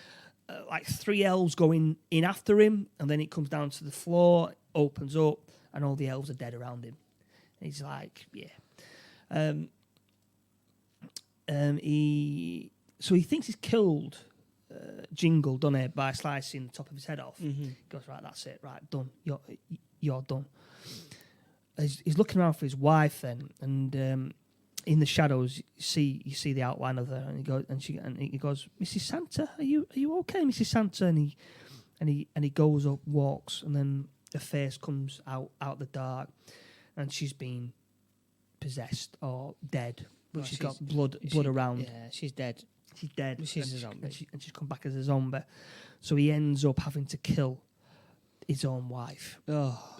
Like 3 elves going in after him, and then it comes down to the floor, opens up, and all the elves are dead around him. And he's like, yeah. He thinks he's killed Jingle, doesn't he, by slicing the top of his head off. Mm-hmm. He goes, right, that's it, right, done. You're done. He's looking around for his wife then, and in the shadows you see the outline of her, and he goes, Mrs. Santa, are you okay, Mrs. Santa? And he goes up, walks, and then her face comes out the dark, and she's been possessed or dead, but she's got blood around. Yeah, she's dead. She's dead. She's a zombie. And she's come back as a zombie. So he ends up having to kill his own wife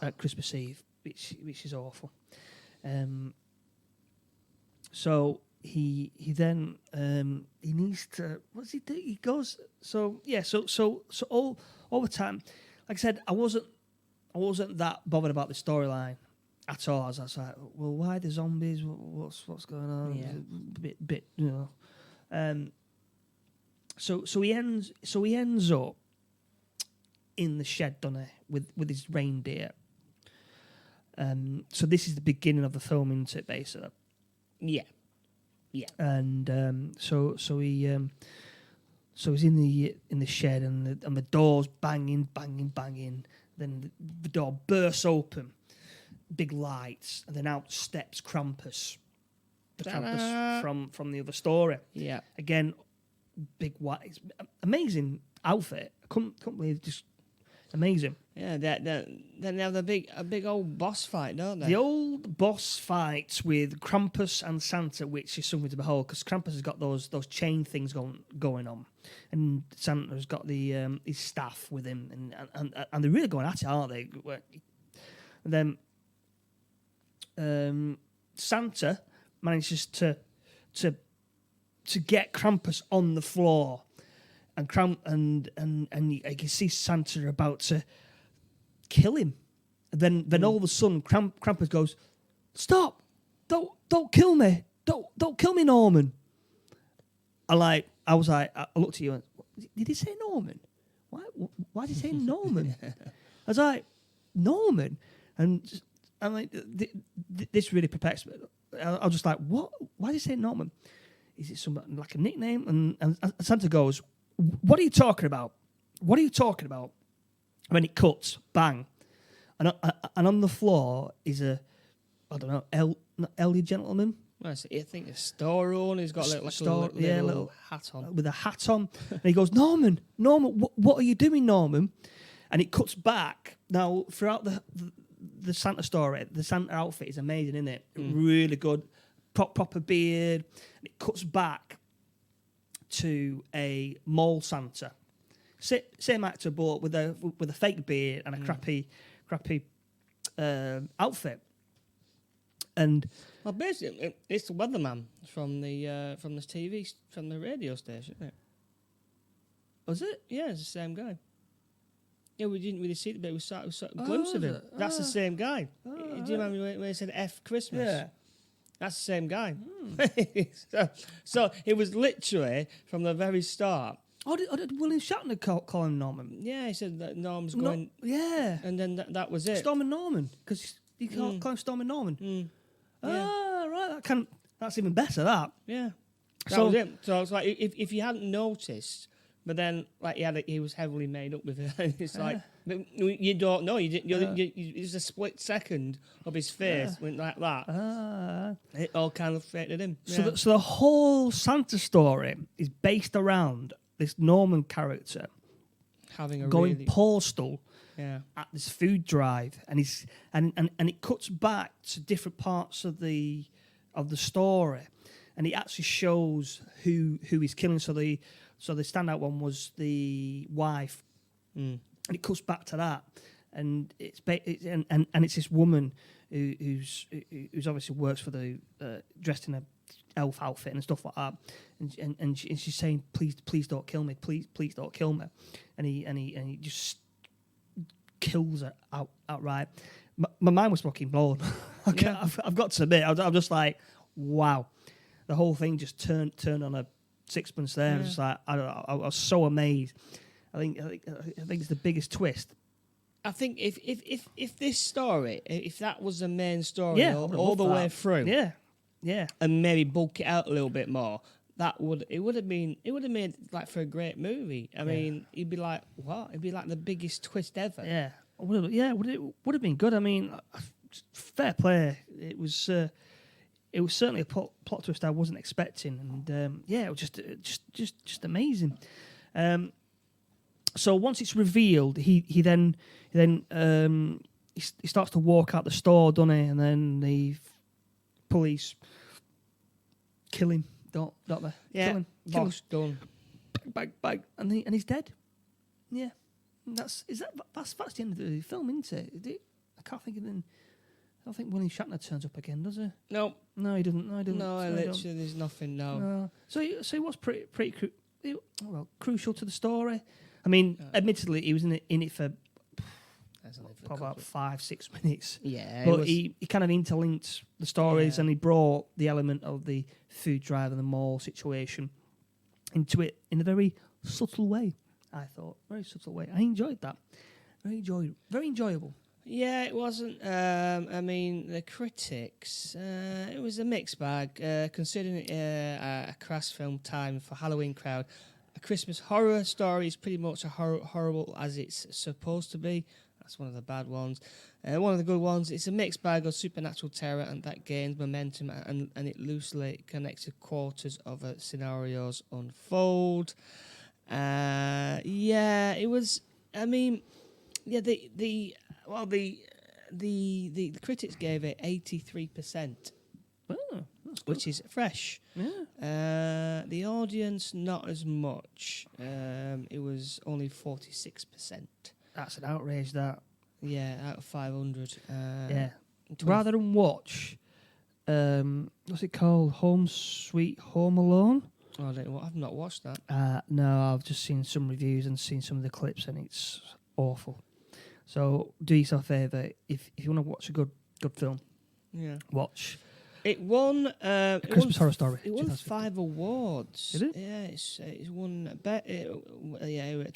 at Christmas Eve, which is awful. So he then he needs to, what does he do? He goes, so all the time, like I said, I wasn't that bothered about the storyline at all. I was like, well, why the zombies? What's going on? Yeah. Bit, you know. So he ends up in the shed, doesn't he, with his reindeer. So this is the beginning of the film, isn't it, basically? Yeah. And so he's in the shed, and the door's banging. Then the door bursts open, big lights, and then out steps Krampus, the Krampus from the other story. Yeah. Again, big white, amazing outfit. I couldn't believe, just amazing. Yeah, they have a big old boss fight, don't they? The old boss fight with Krampus and Santa, which is something to behold, because Krampus has got those chain things going on, and Santa's got the his staff with him, and they're really going at it, aren't they? And then Santa manages to get Krampus on the floor, and you can see Santa about to kill him. And then all of a sudden Krampus goes, "Stop! Don't kill me! Don't kill me, Norman!" I looked at you and, did he say Norman? Why did he say Norman? I was like, Norman? And I'm like, this really perplexed me. I was just like, what? Why did he say Norman? is it something like a nickname? And Santa goes, what are you talking about? What are you talking about? When it cuts, bang. And on the floor is a, I don't know, elderly gentleman. I think a store owner. He's got a little hat on. With a hat on. And he goes, Norman, what are you doing, Norman? And it cuts back. Now, throughout the Santa story, the Santa outfit is amazing, isn't it? Really good. Proper beard. And it cuts back to a mall Santa. Same actor, but with a fake beard and a crappy outfit. And well, basically, it's the weatherman from the TV from the radio station, isn't it? Was it? Yeah, it's the same guy. Yeah, we didn't really see it, but we saw a glimpse of him. That's the same guy. Do you remember when he said F Christmas? Yeah. That's the same guy. So it was literally from the very start. Oh, did William Shatner call him Norman? Yeah, he said that Norman's going. Yeah. And then that was it. Storm and Norman, because you can't call him Storm and Norman. Yeah. Right. That's even better. That. Yeah. That was it. So it's like if you hadn't noticed, but then like he was heavily made up with it. It's like but you don't know. It's a split second of his face went like that. It all kind of affected him. So the whole Santa story is based around this Norman character having a going postal at this food drive, and it cuts back to different parts of the story, and it actually shows who he's killing. So the standout one was the wife, and it cuts back to that, and it's this woman who's obviously works for the dressed in a elf outfit and stuff like that, and she's saying, please don't kill me, please don't kill me, and he just kills her outright. My mind was fucking blown. I've got to admit, I'm just like, wow, the whole thing just turned on a sixpence there. I was just like, I was so amazed. I think it's the biggest twist. I think if this story, if that was the main story all the way through, and maybe bulk it out a little bit more, it would have made like for a great movie. I mean, you'd be like, what? It'd be like the biggest twist ever. Yeah, would have been good. I mean, fair play. It was certainly a plot twist I wasn't expecting, and it was just amazing. So once it's revealed, he starts to walk out the store, doesn't he? And then the police kill him, don't they? Yeah, kill him. Done. Bang, and he's dead. Yeah, that's the end of the film, isn't it? I can't think of it. I don't think William Shatner turns up again, does he? No, he doesn't. No, literally, there's nothing. No. So he was pretty crucial to the story. I mean, admittedly, he was in it for about 5-6 minutes. Yeah, but he kind of interlinked the stories, and he brought the element of the food drive and the mall situation into it in a very subtle way. I thought very subtle way. I enjoyed that. Very enjoyable. Yeah, it wasn't. I mean, the critics. It was a mixed bag. Considering it a crass film time for Halloween crowd, a Christmas horror story is pretty much horrible as it's supposed to be. That's one of the bad ones. One of the good ones, it's a mixed bag of supernatural terror, and that gains momentum, and it loosely connected quarters of scenarios unfold. It was. I mean, the critics gave it 83%. Which is fresh. Yeah. The audience, not as much. It was only 46%. That's an outrage, that. Yeah, out of 500. Yeah. Rather than watch, what's it called? Home Sweet Home Alone? Oh, I've not watched that. No, I've just seen some reviews and seen some of the clips, and it's awful. So do yourself a favour. If you want to watch a good film, watch. It won Christmas Horror Story. It won 5 awards. Did it? Yeah, it's won.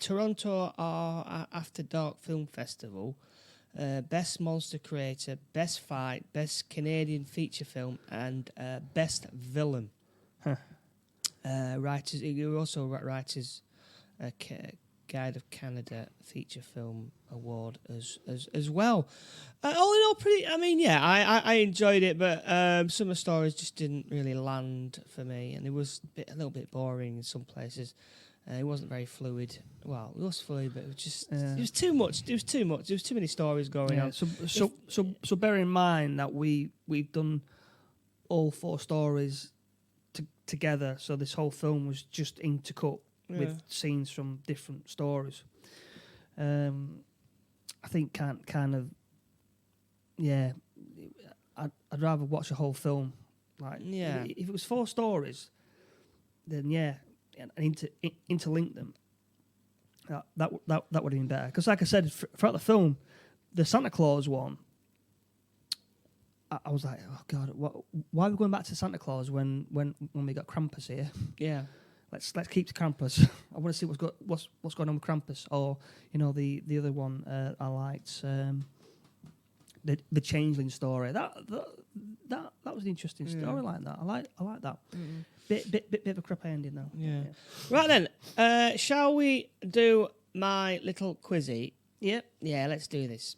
Toronto After Dark Film Festival, Best Monster Creator, Best Fight, Best Canadian Feature Film, and Best Villain. Huh. writers. He also writers Guide of Canada feature film award as well. All in all, pretty. I mean, yeah, I enjoyed it, but some of the stories just didn't really land for me, and it was a little bit boring in some places. It wasn't very fluid. Well, it was fluid, but it was just it was too much. It was too much. There was too many stories going on. So bear in mind that we've done all 4 stories together. So this whole film was just intercut with scenes from different stories. I think kind of I'd rather watch a whole film. Like if it was 4 stories, then and interlink them. That would have been better. Because like I said, throughout the film, the Santa Claus one, I was like, oh God, why are we going back to Santa Claus when we got Krampus here? Yeah. Let's keep the Krampus. I want to see what's going on with Krampus. Or the other one I liked, the Changeling story. That was an interesting story like that. I like that. Mm-hmm. Bit of a crap ending though. Yeah. Right then, shall we do my little quizzy? Yep. Yeah, let's do this.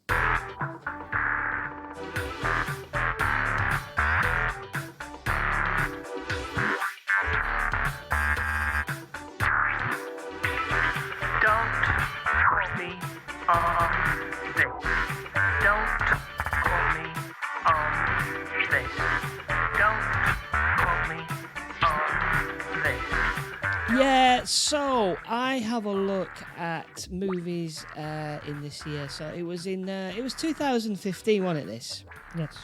Yeah, so I have a look at movies in this year. So it was 2015, wasn't it? This. Yes.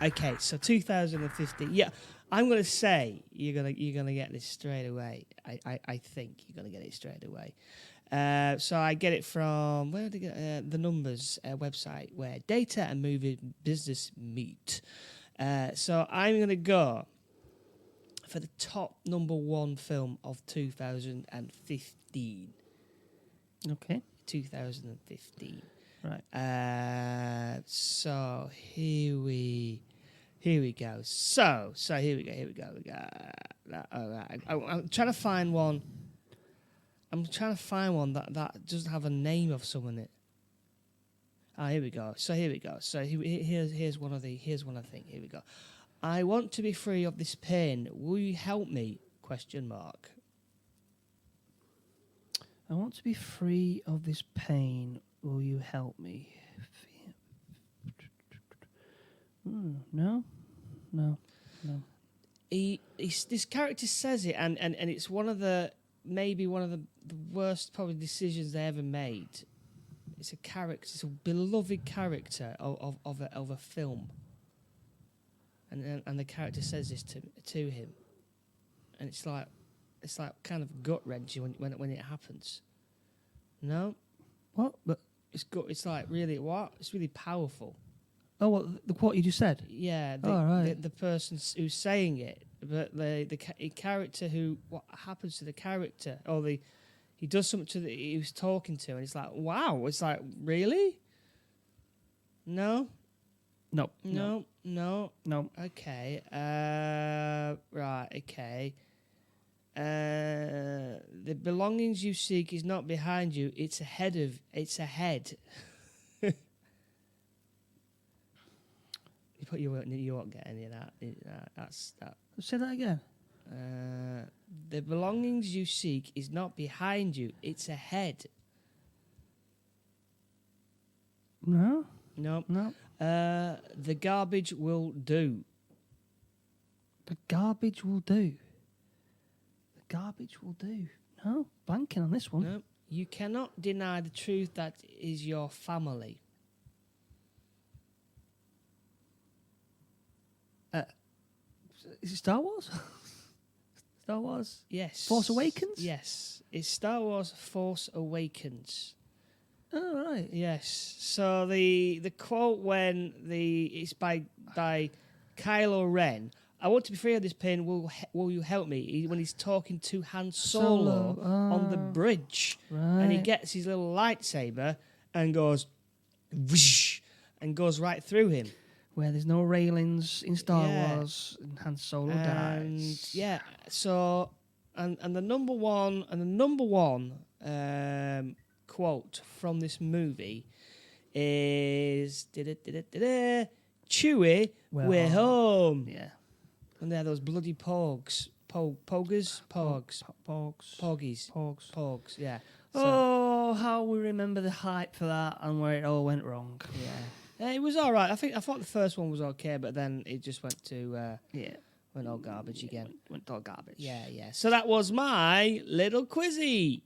Okay, so 2015. Yeah, I'm gonna say you're gonna get this straight away. I think you're gonna get it straight away. So I get it from where did I get the Numbers website where data and movie business meet. So I'm gonna go for the top number 1 film of 2015. Okay. 2015. Right. So here we go. So here we go. All right. I'm trying to find one. That doesn't have a name of someone in it. Here we go. So here's one of the. Here's one I think. Here we go. I want to be free of this pain. Will you help me? ? I want to be free of this pain. Will you help me? No. This character says it, and it's one of the worst probably decisions they ever made. It's a character. It's a beloved character of a film. And the character says this to him, and it's like kind of gut wrenching when it happens. No, what? But it's like really what? It's really powerful. Oh, what the quote you just said? Yeah. Right. The person who's saying it, but the character who what happens to the character or he does something to he was talking to, and it's like wow. It's like really. No. Okay. Right. Okay. The belongings you seek is not behind you. It's ahead. You won't get any of that. That's that. Say that again. The belongings you seek is not behind you. It's ahead. No. The garbage will do. The garbage will do. The garbage will do. No, banking on this one. No, you cannot deny the truth that is your family. Is it Star Wars? Star Wars? Yes. Force Awakens? Yes. It's Star Wars Force Awakens. Oh, right. Yes. So the quote it's by Kylo Ren. I want to be free of this pain. Will you help me? When he's talking to Han Solo on the bridge, right. And he gets his little lightsaber and goes, whoosh, and goes right through him. Where there's no railings in Star Wars, and Han Solo dies. Yeah. So and the number one quote from this movie is Chewie, we're home. Yeah. And they're those bloody pogs. Poggers? Pogs. Poggies. Pogs, yeah. So, how we remember the hype for that and where it all went wrong. Yeah. It was all right. I thought the first one was okay, but then it just went to... went all garbage again. Went all garbage. Yeah. So that was my little quizzy.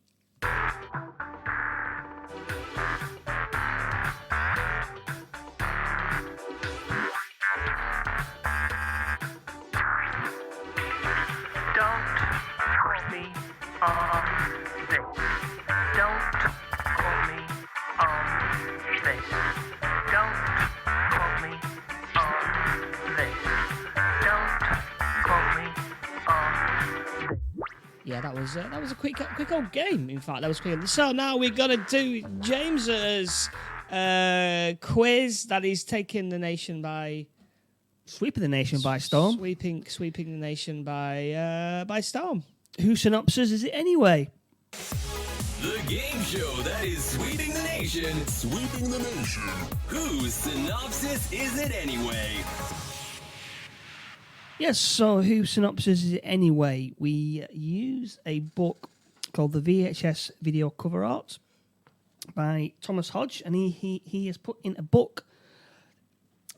Yeah, that was a quick old game. In fact, that was quick. So now we're gonna do James's quiz that is taking the nation by Sweeping the nation by storm. Sweeping the nation by storm. Whose synopsis is it anyway? The game show that is sweeping the nation. Sweeping the nation. Whose synopsis is it anyway? Yes, so whose synopsis is it anyway? We use a book called The VHS Video Cover Art by Thomas Hodge, and he has put in a book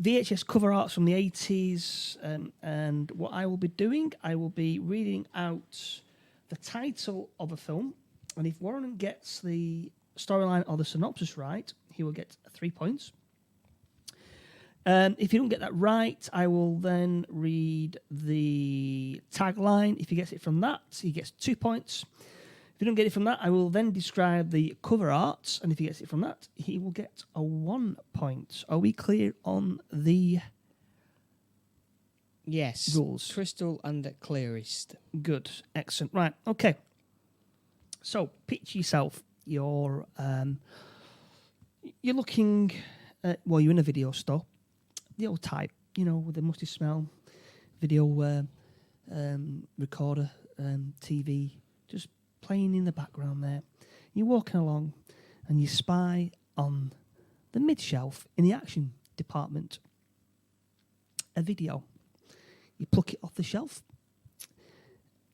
VHS cover arts from the 80s, and what I will be doing, I will be reading out the title of a film, and if Warren gets the storyline or the synopsis right, he will get 3 points. If you don't get that right, I will then read the tagline. If he gets it from that, he gets 2 points. If you don't get it from that, I will then describe the cover art, and if he gets it from that, he will get a 1 point. Are we clear on the rules? Crystal and clearest. Good, excellent. Right, okay. So picture yourself. You're looking. You're in a video store. The old type, with the musty smell, video recorder, TV, just playing in the background there. You're walking along and you spy on the mid-shelf in the action department a video. You pluck it off the shelf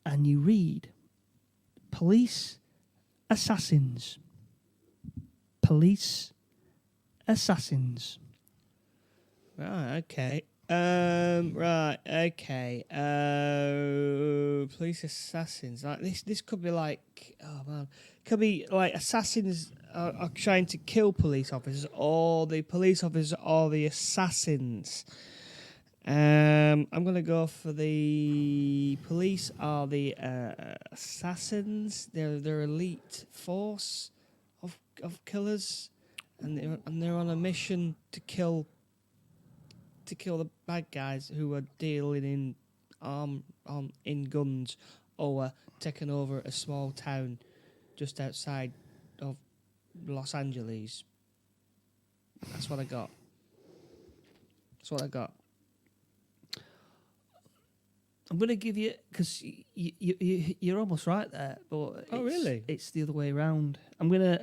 and you read Police Assassins. Police Assassins. Right, okay. Police assassins. Like this could be like, could be like assassins are trying to kill police officers, or the police officers are the assassins. I'm gonna go for the police are the assassins. They're elite force of killers, and they're on a mission to kill the bad guys who are dealing in guns or taking over a small town just outside of Los Angeles. That's what I got. I'm going to give you, because you're almost right there, but really? It's the other way around. I'm gonna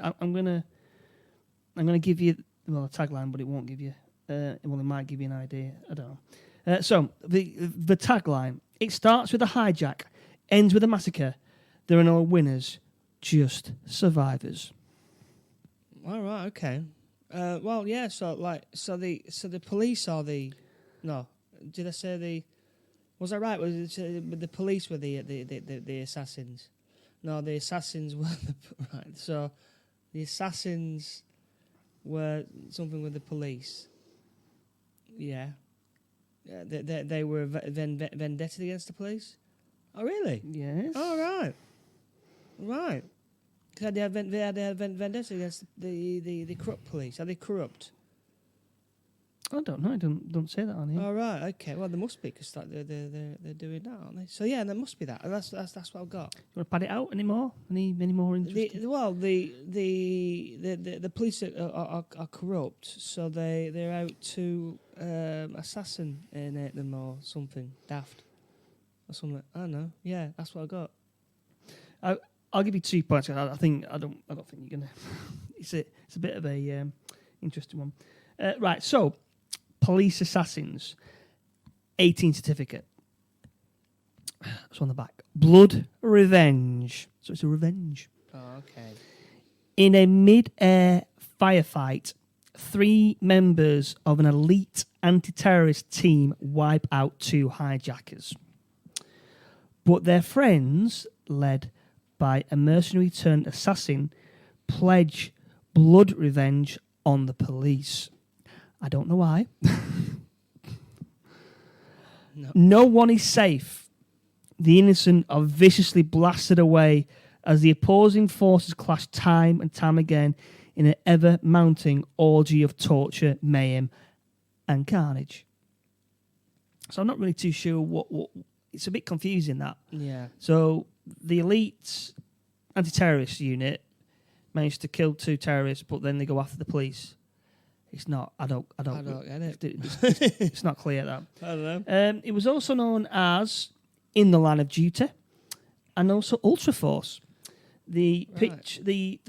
give you a tagline, but it won't give you. It might give you an idea. I don't know. So the tagline: it starts with a hijack, ends with a massacre. There are no winners, just survivors. All right. Okay. Well, yeah. So the police are the. No, did I say the? Was I right? Was it the police were the assassins? No, the assassins were right. So the assassins were something with the police. Yeah. They were vendetta against the police. Oh, really? Yes. Oh, right. Right. They had vendetta against the corrupt police. Are they corrupt? I don't know. I don't say that on here. Oh, right. Okay. Well, there must be, because they're doing that, aren't they? So yeah, there must be that. That's what I've got. You want to pad it out any more? Any more interesting? The police are corrupt, so they're out to assassinate them or something daft or something. I don't know. Yeah, that's what I got. I'll give you 2 points. I don't think you're gonna. It's a bit of a interesting one. Right. So, police assassins, 18 certificate. That's on the back. Blood revenge. So it's a revenge. Oh, okay. In a mid-air firefight, 3 members of an elite anti-terrorist team wipe out 2 hijackers. But their friends, led by a mercenary-turned assassin, pledge blood revenge on the police. I don't know why. No one is safe. The innocent are viciously blasted away as the opposing forces clash time and time again in an ever-mounting orgy of torture, mayhem, and carnage. So I'm not really too sure what it's a bit confusing, that. Yeah. So the elite anti-terrorist unit managed to kill 2 terrorists, but then they go after the police. It's not. I don't get it. It's not clear that. I don't know. It was also known as In the Line of Duty, and also Ultra Force. The pitch, the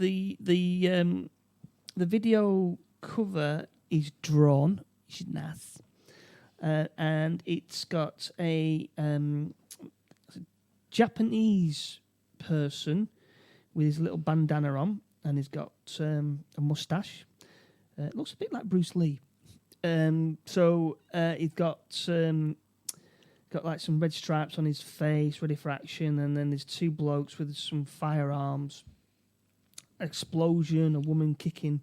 video cover is drawn. It's nice, and it's got a Japanese person with his little bandana on, and he's got a mustache. It looks a bit like Bruce Lee. So he's got like some red stripes on his face, ready for action, and then there's 2 blokes with some firearms. Explosion, a woman kicking,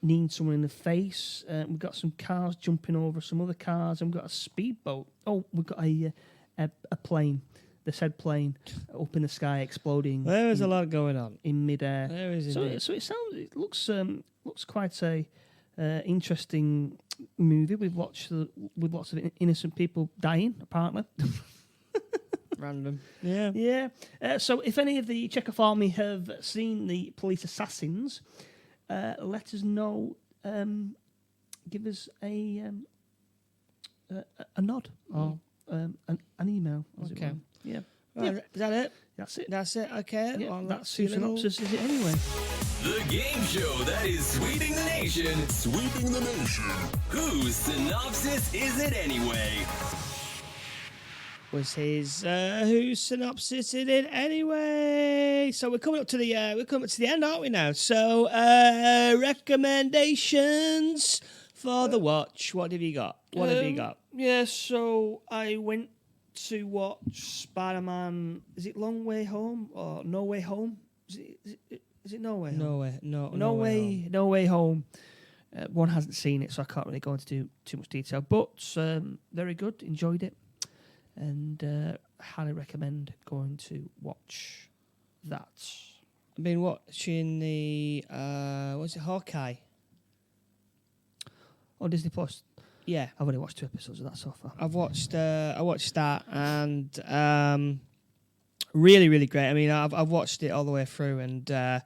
kneeing someone in the face. We've got some cars jumping over some other cars, and we've got a speedboat. Oh, we've got a plane, the said plane, up in the sky, exploding. There is a lot going on in midair. There is. So it looks quite a interesting movie with lots of innocent people dying, apparently. Random. Yeah. Yeah. So if any of the Chekhov army have seen the police assassins, let us know. Give us a nod or an email. Okay. Yeah. Right, is that it? That's it. That's it. Okay. Yeah, Well, that's who Synopsis is it anyway. The game show that is sweeping the nation. Sweeping the nation. Whose synopsis is it anyway? Was his whose synopsis in it anyway? So we're coming up to the end, aren't we now? So recommendations for the watch. What have you got? Yeah, so I went to watch Spider-Man. Is it Long Way Home or No Way Home? Is it No Way Home? No Way Home. One hasn't seen it, so I can't really go into too much detail. But very good. Enjoyed it. And highly recommend going to watch that. I've been watching the what's it, Hawkeye? On Disney Plus. Yeah, I've only watched 2 episodes of that so far. I watched that, and really, really great. I mean, I've watched it all the way through, and the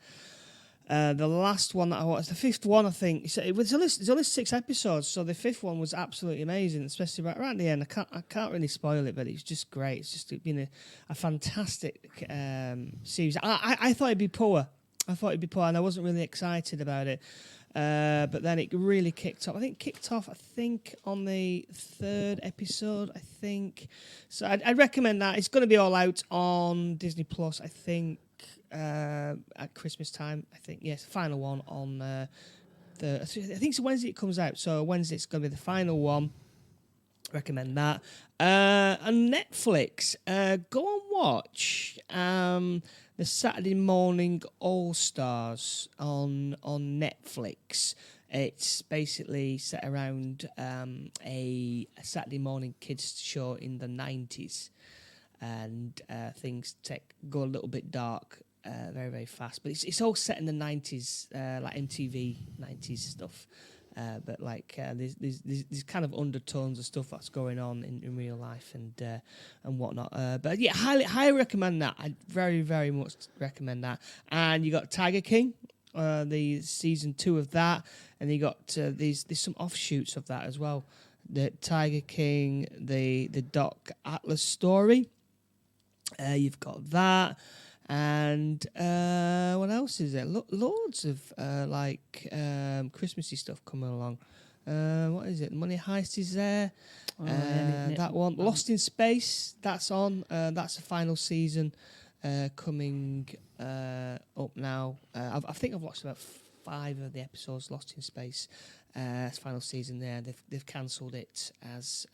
last one that I watched, the 5th one, I think, there's only 6 episodes, so the 5th one was absolutely amazing, especially right at the end. I can't really spoil it, but it's just great. It's just been a fantastic series. I thought it'd be poor. And I wasn't really excited about it. But then it really kicked off. I think on the 3rd episode, I think. So I'd recommend that. It's going to be all out on Disney Plus, I think, at Christmas time. I think, yes, final one on I think it's Wednesday it comes out. So Wednesday it's going to be the final one. Recommend that. On Netflix, go and watch the Saturday Morning All Stars on Netflix. It's basically set around a Saturday morning kids show in the 90s, and things go a little bit dark very, very fast. But it's all set in the 90s, like MTV 90s stuff. But like there's kind of undertones of stuff that's going on in real life and whatnot. But yeah, highly recommend that. I very, very much recommend that. And you got Tiger King, the season 2 of that, and you got there's some offshoots of that as well. The Tiger King, the Doc Atlas story. You've got that. And what else is there? Loads of Christmassy stuff coming along. What is it? Money Heist is there. That one. Lost in Space, that's on. That's the final season coming up now. I think I've watched about 5 of the episodes. Lost in Space, final season there. They've cancelled it as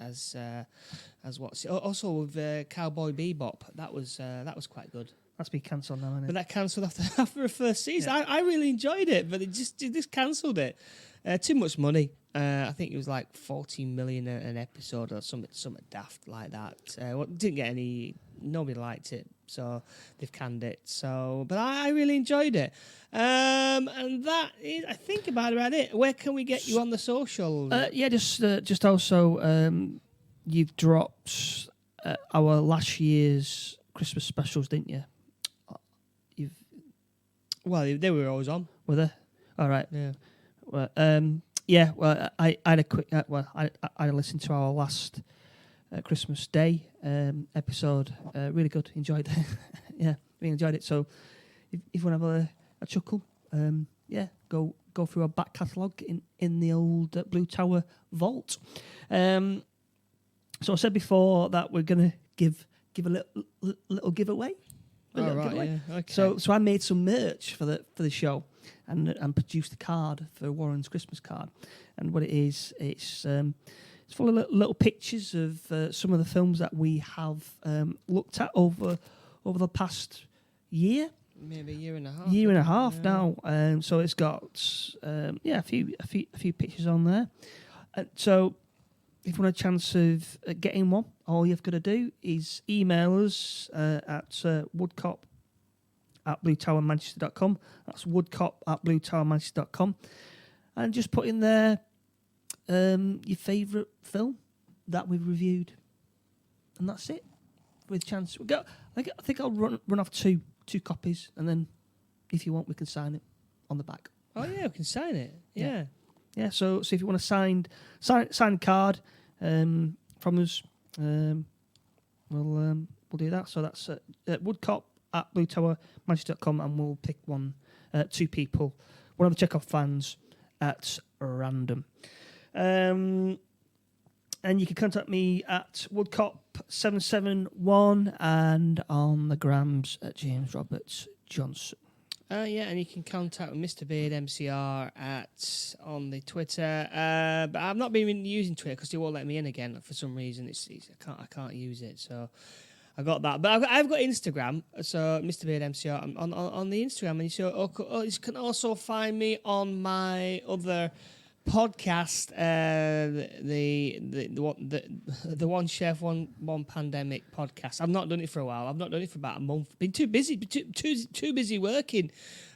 what's also with Cowboy Bebop. That was quite good. That's been cancelled now, isn't it? But that cancelled after a first season. Yeah. I really enjoyed it, but it just cancelled it. Too much money. I think it was like 14 million an episode or something daft like that. Didn't get any. Nobody liked it, so they've canned it. So, but I really enjoyed it. And that is, I think about it. Where can we get you on the social? Just also, you've dropped our last year's Christmas specials, didn't you? Well, they were always on. Were they? All right. Yeah. Well, Well, I had a quick. I listened to our last Christmas Day episode. Really good. Enjoyed it. Yeah, really enjoyed it. So, if you want to have a chuckle, go through our back catalogue in the old Blue Tower vault. So I said before that we're gonna give a little giveaway. Yeah. Okay. So I made some merch for the show, and produced a card for Warren's Christmas card. And what it is, it's full of little pictures of some of the films that we have looked at over the past year. Maybe a year and a half. Year and a half now. So it's got a few pictures on there. So if you want a chance of getting one, all you've got to do is email us at woodcop@bluetowermanchester.com. That's woodcop@bluetowermanchester.com. And just put in there your favourite film that we've reviewed. And that's it. With a chance. I think I'll run off two copies, and then if you want, we can sign it on the back. Oh, yeah, we can sign it. Yeah. Yeah, so if you want a signed card from us, we'll do that. So that's woodcop@bluetowermanchester.com, and we'll pick two people, one of the Chekhov fans at random. And you can contact me at woodcop771 and on the grams at James Roberts Johnson. And you can contact Mr. Beard MCR on the Twitter. But I've not been using Twitter because they won't let me in again for some reason. I can't use it, so I got that. But I've got Instagram, so Mr. Beard MCR on the Instagram, and you can also find me on my other podcast, the One Chef One Pandemic podcast. I've not done it for a while. I've not done it for about a month. Been too busy, too busy working.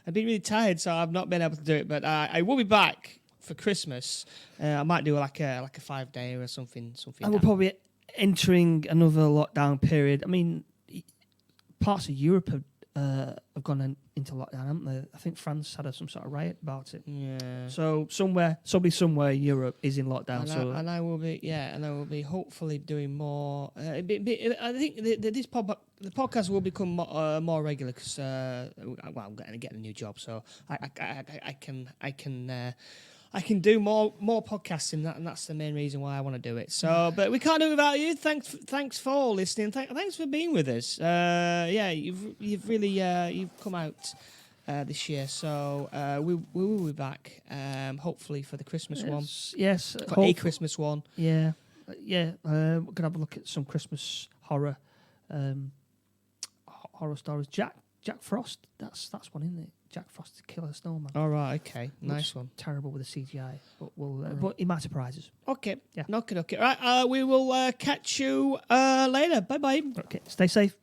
I've been really tired, so I've not been able to do it. But I will be back for Christmas. I might do like a 5-day or something. And we're probably entering another lockdown period. I mean, parts of Europe have gone into lockdown, haven't they? I think France had some sort of riot about it. Yeah. So somewhere in Europe is in lockdown. And I will be hopefully doing more. I think the podcast will become more regular because I'm getting a new job, so I can do more podcasting, and that's the main reason why I want to do it. So, but we can't do it without you. Thanks for listening. Thanks for being with us. You've really you've come out this year. So we will be back hopefully for the Christmas one. Yes, for a Christmas one. Yeah. We're gonna have a look at some Christmas horror stories. Jack Frost. That's one, isn't it? Jack Frost to Kill a Snowman. All right, okay, nice one. Terrible with the CGI, but but it might surprise us. Okay, yeah, okay. All right, we will catch you later. Bye bye. Okay, stay safe.